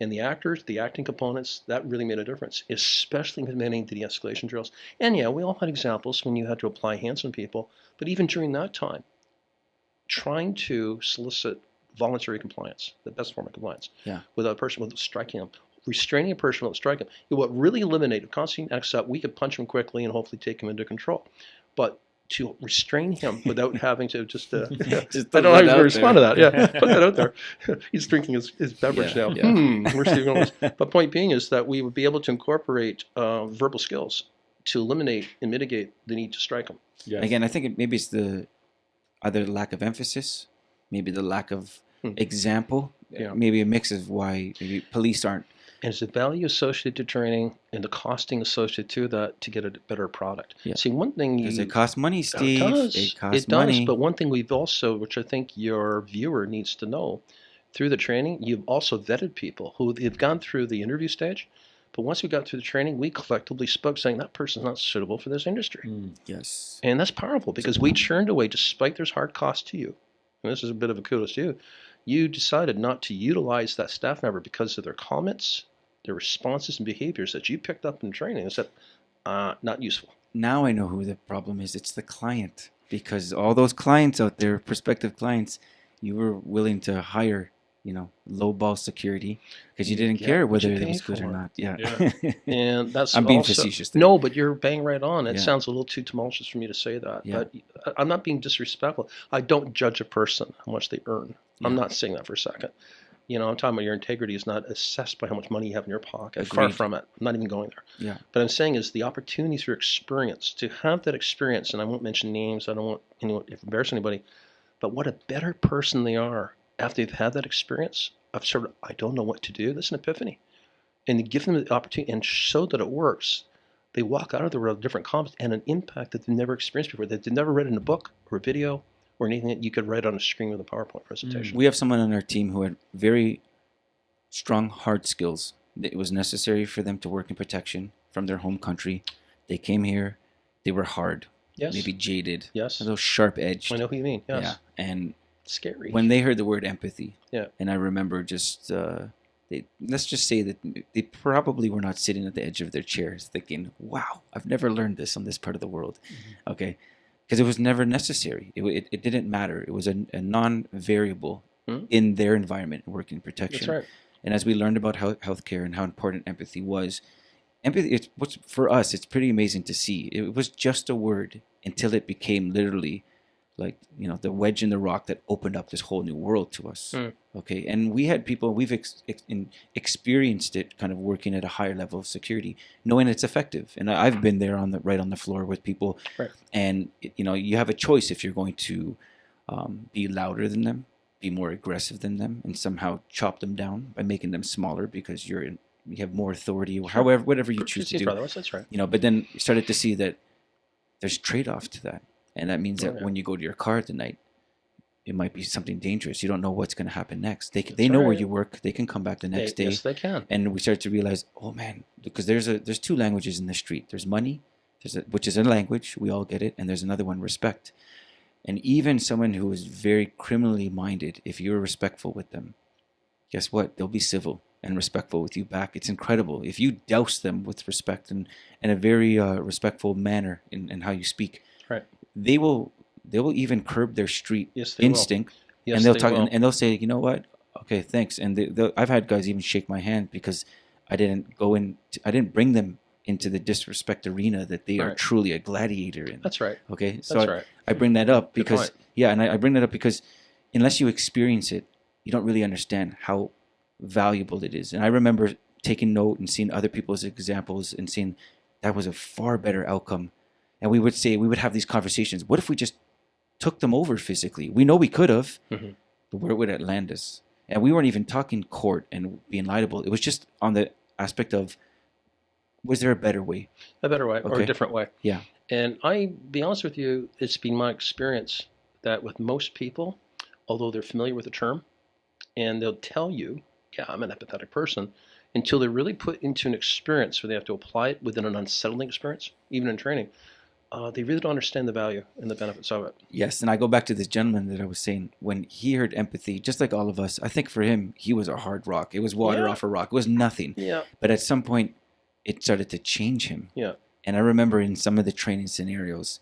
And the actors, the acting components, that really made a difference, especially with many de-escalation drills. And yeah, we all had examples when you had to apply hands on people, but even during that time, trying to solicit voluntary compliance, the best form of compliance, without a person without striking them, restraining a person without striking them, what really eliminated constant acts up, we could punch him quickly and hopefully take him into control. But to restrain him without having to just I don't know how he's going to respond to that. Yeah, put that out there. He's drinking his beverage now. Where's Steve going with this? But point being is that we would be able to incorporate verbal skills to eliminate and mitigate the need to strike him. Yes. Again, I think maybe it's either the lack of emphasis, maybe the lack of example, maybe a mix of why maybe police aren't. And it's the value associated to training and the costing associated to that to get a better product. Yeah. See, one thing Because it costs money, Steve. It costs money. does. But one thing we've also, which I think your viewer needs to know, through the training, you've also vetted people who have gone through the interview stage. But once we got through the training, we collectively spoke saying that person's not suitable for this industry. Yes. And that's powerful because we churned away, despite there's hard cost to you. And this is a bit of a kudos to you. You decided not to utilize that staff member because of their comments, their responses and behaviors that you picked up in training. And said, not useful. Now I know who the problem is. It's the client. Because all those clients out there, prospective clients, you were willing to hire, lowball security because you didn't care whether it was good or not. Yeah. And that's I'm being facetious there. No, but you're bang right on. It sounds a little too tumultuous for me to say that. But I'm not being disrespectful. I don't judge a person how much they earn. I'm not saying that for a second. I'm talking about your integrity is not assessed by how much money you have in your pocket. Agreed. Far from it. I'm not even going there. Yeah. But I'm saying is the opportunity through experience, to have that experience, and I won't mention names, I don't want anyone to embarrass anybody, but what a better person they are after they've had that experience of sort of, I don't know what to do. That's an epiphany. And to give them the opportunity and show that it works, they walk out of the world with different confidence and an impact that they've never experienced before, that they've never read in a book or a video or anything that you could write on a screen with a PowerPoint presentation. We have someone on our team who had very strong hard skills. It was necessary for them to work in protection from their home country. They came here. They were hard. Yes. Maybe jaded. Yes. A little sharp edged. I know who you mean. Yes. Yeah. And scary. when they heard the word empathy, yeah. And I remember just, let's just say that they probably were not sitting at the edge of their chairs thinking, wow, I've never learned this on this part of the world. Mm-hmm. Okay. Because it was never necessary. It didn't matter. It was a non-variable in their environment, working in protection. That's right. And as we learned about healthcare and how important empathy was, for us, it's pretty amazing to see. It was just a word until it became literally like, the wedge in the rock that opened up this whole new world to us. Okay. And we had people, we've experienced it kind of working at a higher level of security, knowing it's effective. And I've been there right on the floor with people. Right. And, you have a choice if you're going to be louder than them, be more aggressive than them, and somehow chop them down by making them smaller because you have more authority, or however, whatever you choose to do. That's right. But then you started to see that there's trade-off to that. And that means that when you go to your car at the night, it might be something dangerous. You don't know what's going to happen next. They know where you work. They can come back the next day. Yes, they can. And we started to realize, oh man, because there's two languages in the street. There's money, which is a language. We all get it. And there's another one, respect. And even someone who is very criminally minded, if you're respectful with them, guess what? They'll be civil and respectful with you back. It's incredible. If you douse them with respect and a very respectful manner in how you speak, right. They will even curb their street instinct, yes, and they'll talk and they'll say, you know what? Okay, thanks. And I've had guys even shake my hand because I didn't bring them into the disrespect arena that they are truly a gladiator in. That's right. Okay, so I bring that up because I bring that up because unless you experience it, you don't really understand how valuable it is. And I remember taking note and seeing other people's examples and seeing that was a far better outcome. And we would have these conversations. What if we just took them over physically? We know we could have, but where would it land us? And we weren't even talking court and being liable. It was just on the aspect of, was there a better way? A better way or a different way. Yeah. And be honest with you, it's been my experience that with most people, although they're familiar with the term, and they'll tell you, yeah, I'm an empathetic person, until they're really put into an experience where they have to apply it within an unsettling experience, even in training, they really don't understand the value and the benefits of it. Yes, and I go back to this gentleman that I was saying, when he heard empathy, just like all of us, I think for him, he was a hard rock. It was water off a rock. It was nothing. Yeah. But at some point, it started to change him. Yeah. And I remember in some of the training scenarios,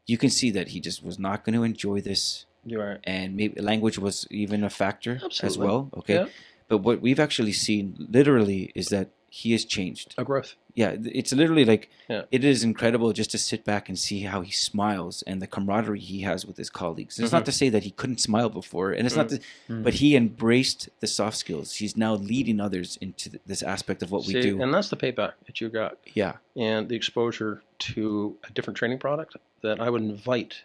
you can see that he just was not going to enjoy this. You're right. And maybe language was even a factor as Absolutely. well. Okay. Yeah. But what we've actually seen literally is that he has changed. A growth. Yeah, it's literally like, it is incredible just to sit back and see how he smiles and the camaraderie he has with his colleagues. And it's not to say that he couldn't smile before, and it's not to, but he embraced the soft skills. He's now leading others into this aspect of what we do. And that's the payback that you got. Yeah. And the exposure to a different training product that I would invite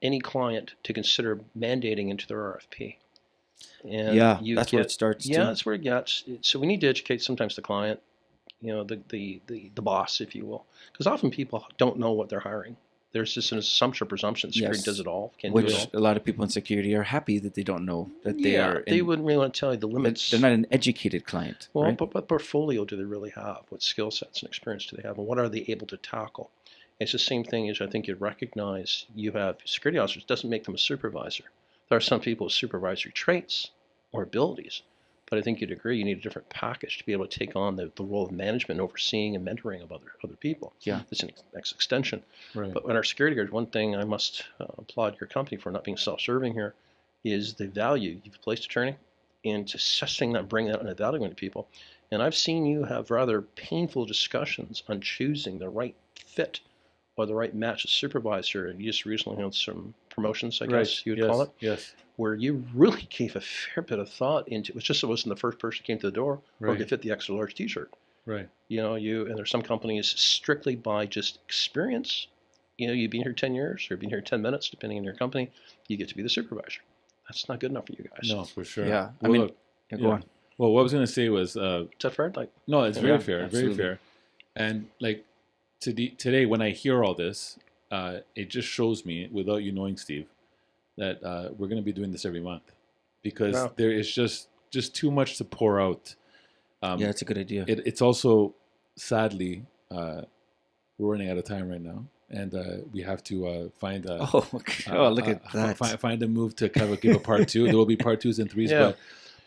any client to consider mandating into their RFP. And that's where it starts. Yeah, that's where it gets. So we need to educate sometimes the client, the boss, if you will, because often people don't know what they're hiring. There's just an assumption, presumption. Security does it all, can do it all. A lot of people in security are happy that they don't know that they are. They wouldn't really want to tell you the limits. They're not an educated client. Well, right? but what portfolio do they really have? What skill sets and experience do they have? And what are they able to tackle? It's the same thing as I think you recognize you have security officers. Doesn't make them a supervisor. There are some people with supervisory traits or abilities, but I think you'd agree you need a different package to be able to take on the role of management, overseeing and mentoring of other people. Yeah. It's an next extension. Right. But when our security guards, one thing I must applaud your company for not being self-serving here is the value you've placed attorney into assessing that, bringing that and evaluating people. And I've seen you have rather painful discussions on choosing the right fit or the right match as supervisor. And you just recently had some promotions, I guess you would call it. Yes. Where you really gave a fair bit of thought into it. Was just it wasn't the first person who came to the door or could fit the extra large t-shirt. Right. And there's some companies strictly by just experience. You've been here 10 years or been here 10 minutes, depending on your company, you get to be the supervisor. That's not good enough for you guys. No, for sure. Yeah. Well, Go on. Well, what I was going to say was... Is that fair? No, it's very fair. Absolutely. Very fair. And today, when I hear all this, it just shows me, without you knowing, Steve, that we're going to be doing this every month because there is just too much to pour out. It's a good idea. It's also, sadly, we're running out of time right now, and we have to find a look at that. Find a move to kind of give a part two. There will be part twos and threes,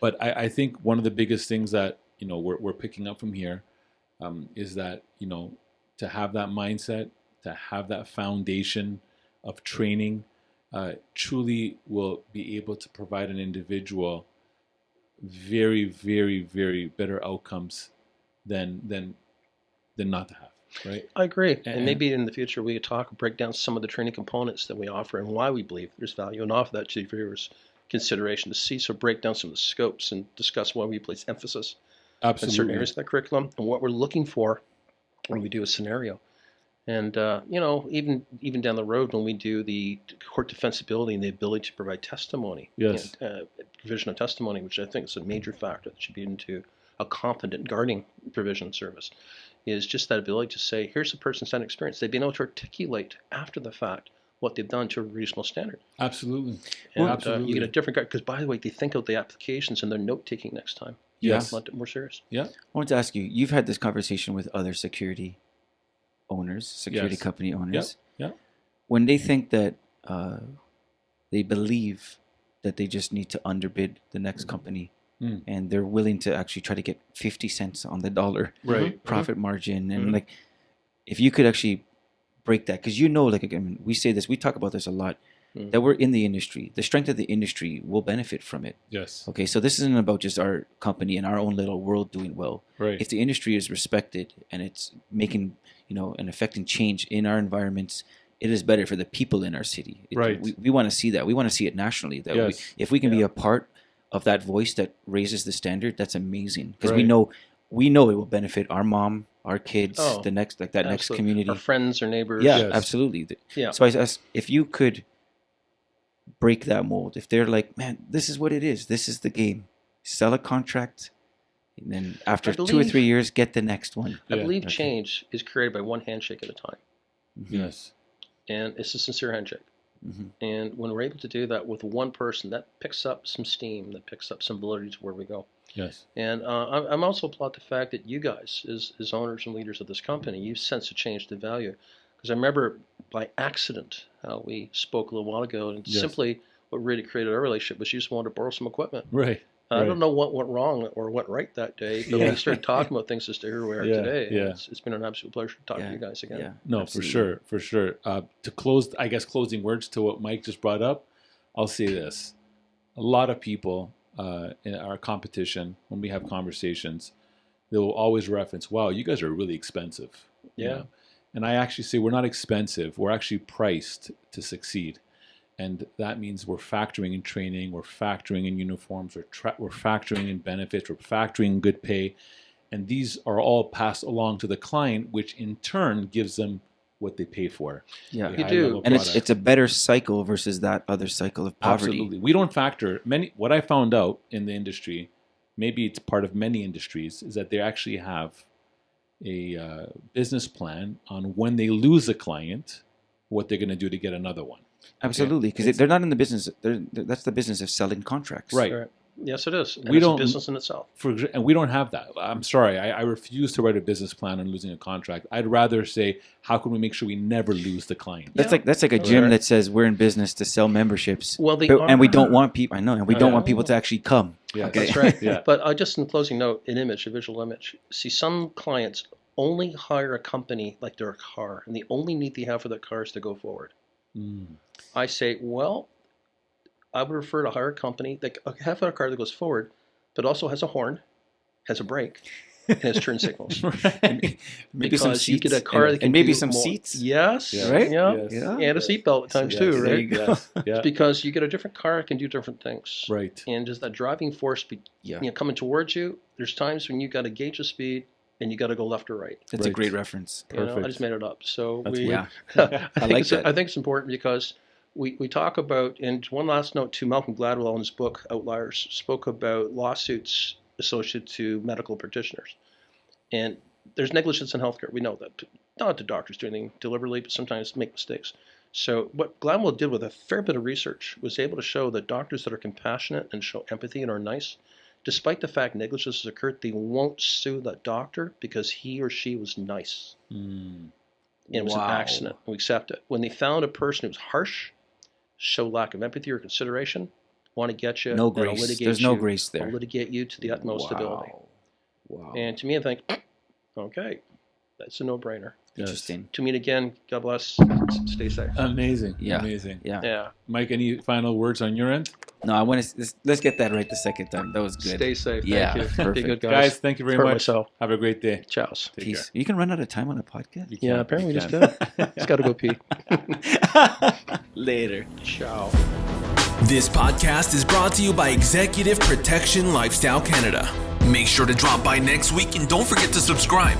but I think one of the biggest things that we're picking up from here is that to have that mindset, to have that foundation of training, truly will be able to provide an individual very, very, very better outcomes than not to have. Right. I agree. And maybe in the future we could break down some of the training components that we offer and why we believe there's value, and offer that to your viewers' consideration to see. So break down some of the scopes and discuss why we place emphasis on certain areas of that curriculum and what we're looking for when we do a scenario. And, even down the road when we do the court defensibility and the ability to provide testimony, provision of testimony, which I think is a major factor that should be into a competent guarding provision service, is just that ability to say, here's a person's had experience. They've been able to articulate after the fact what they've done to a reasonable standard. Absolutely. And absolutely. you get a different guard, because by the way, they think of the applications and their note-taking next time. Yes. It's a lot more serious. Yeah. I wanted to ask you, you've had this conversation with other security owners, security company owners. Yeah. When they think that they believe that they just need to underbid the next company and they're willing to actually try to get 50 cents on the dollar profit margin. And if you could actually break that, because we say this, we talk about this a lot, that we're in the industry. The strength of the industry will benefit from it. Yes. Okay, so this isn't about just our company and our own little world doing well. Right. If the industry is respected and it's making, and affecting change in our environments, it is better for the people in our city. We want to see that. We want to see it nationally. That if we can be a part of that voice that raises the standard, that's amazing. Because Right. we know it will benefit our mom, our kids, Oh, the next next Absolutely. community. Our friends or neighbors. Yeah, Yes. absolutely. Yeah. So if you could break that mold, if they're like, man, this is what it is, this is the game, sell a contract, and then after 2 or believe- 3 years, get the next one. I Yeah. believe Okay. change is created by one handshake at a time. Yes. And it's a sincere handshake. Mhm. And when we're able to do that with one person, that picks up some steam, that picks up some validity to where we go. Yes. And I'm also applaud the fact that you guys, as owners and leaders of this company, you sense a change to value. Because I remember by accident how we spoke a little while ago, and Yes. simply what really created our relationship was you just wanted to borrow some equipment. Right. I Right. don't know what went wrong or went right that day, but when Yeah. we started talking about things as to here we are Yeah, today, yeah. it's been an absolute pleasure to talk to you guys again. Yeah, No, absolutely. for sure. To close, I guess, closing words to what Mike just brought up, I'll say this. A lot of people in our competition, when we have conversations, they will always reference, wow, you guys are really expensive. You Yeah. know? And I actually say we're not expensive. We're actually priced to succeed. And that means we're factoring in training, we're factoring in uniforms, we're factoring in benefits, we're factoring in good pay. And these are all passed along to the client, which in turn gives them what they pay for. Yeah, A You high do. level and product. it's a better cycle versus that other cycle of poverty. Absolutely. We don't factor what I found out in the industry, maybe it's part of many industries, is that they actually have a business plan on when they lose a client, what they're going to do to get another one. Absolutely, because they're not in the business. That's the business of selling contracts. Right. Right. Yes, it is. And We it's don't- a business in itself. And we don't have that. I'm sorry. I refuse to write a business plan on losing a contract. I'd rather say, how can we make sure we never lose the client? That's Yeah. like a gym Right. that says we're in business to sell memberships. Well, they and we are. don't want people. I know, and we don't Yeah. want people to actually come. Yeah, Okay. That's right. Yeah. But just in closing note, an image, a visual image. See, some clients only hire a company like they're a car, and the only need they have for that car is to go forward. Mm. I say, well, I would prefer to hire a company that have a car that goes forward, but also has a horn, has a brake, and has turn signals. Right. Maybe some Because seats. you get a car that can and maybe do some more. seats. Yes. Yeah. Right? Yeah. Yes. Yeah. And a seatbelt at times Yes. too, There right? you go. Yes. Yeah. Because you get a different car that can do different things. Right. And does that driving force be Yeah. coming towards you? There's times when you got to gauge the speed and you got to go left or right. That's a Right. great reference. You know, I Perfect. just made it up. So That's we, weird. Yeah. I, like that. I think it's important because we talk about, and one last note to Malcolm Gladwell in his book Outliers spoke about lawsuits associated to medical practitioners. And there's negligence in healthcare. We know that. Not the doctors do anything deliberately, but sometimes make mistakes. So what Gladwell did with a fair bit of research was able to show that doctors that are compassionate and show empathy and are nice, despite the fact negligence has occurred, they won't sue that doctor because he or she was nice. Mm. And it was an accident. We accept it. When they found a person who's harsh, show lack of empathy or consideration, want to get you, No then I'll grace. litigate There's no you, grace I'll there. litigate you to the utmost ability. Wow. And to me, I think, okay, that's a no-brainer. Yes. Interesting. To meet again, God bless. Stay safe. Amazing. Yeah. Amazing. Yeah. Yeah. Mike, any final words on your end? No, I want to. Let's get that right the second time. That was good. Stay safe. Yeah, Thank you. Be perfect. good, Guys, guys. thank you very For much. myself. Have a great day. Ciao. Take Peace. You can run out of time on a podcast. care. Yeah, apparently we You just can. did. Just got to go pee. Later. Ciao. This podcast is brought to you by Executive Protection Lifestyle Canada. Make sure to drop by next week and don't forget to subscribe.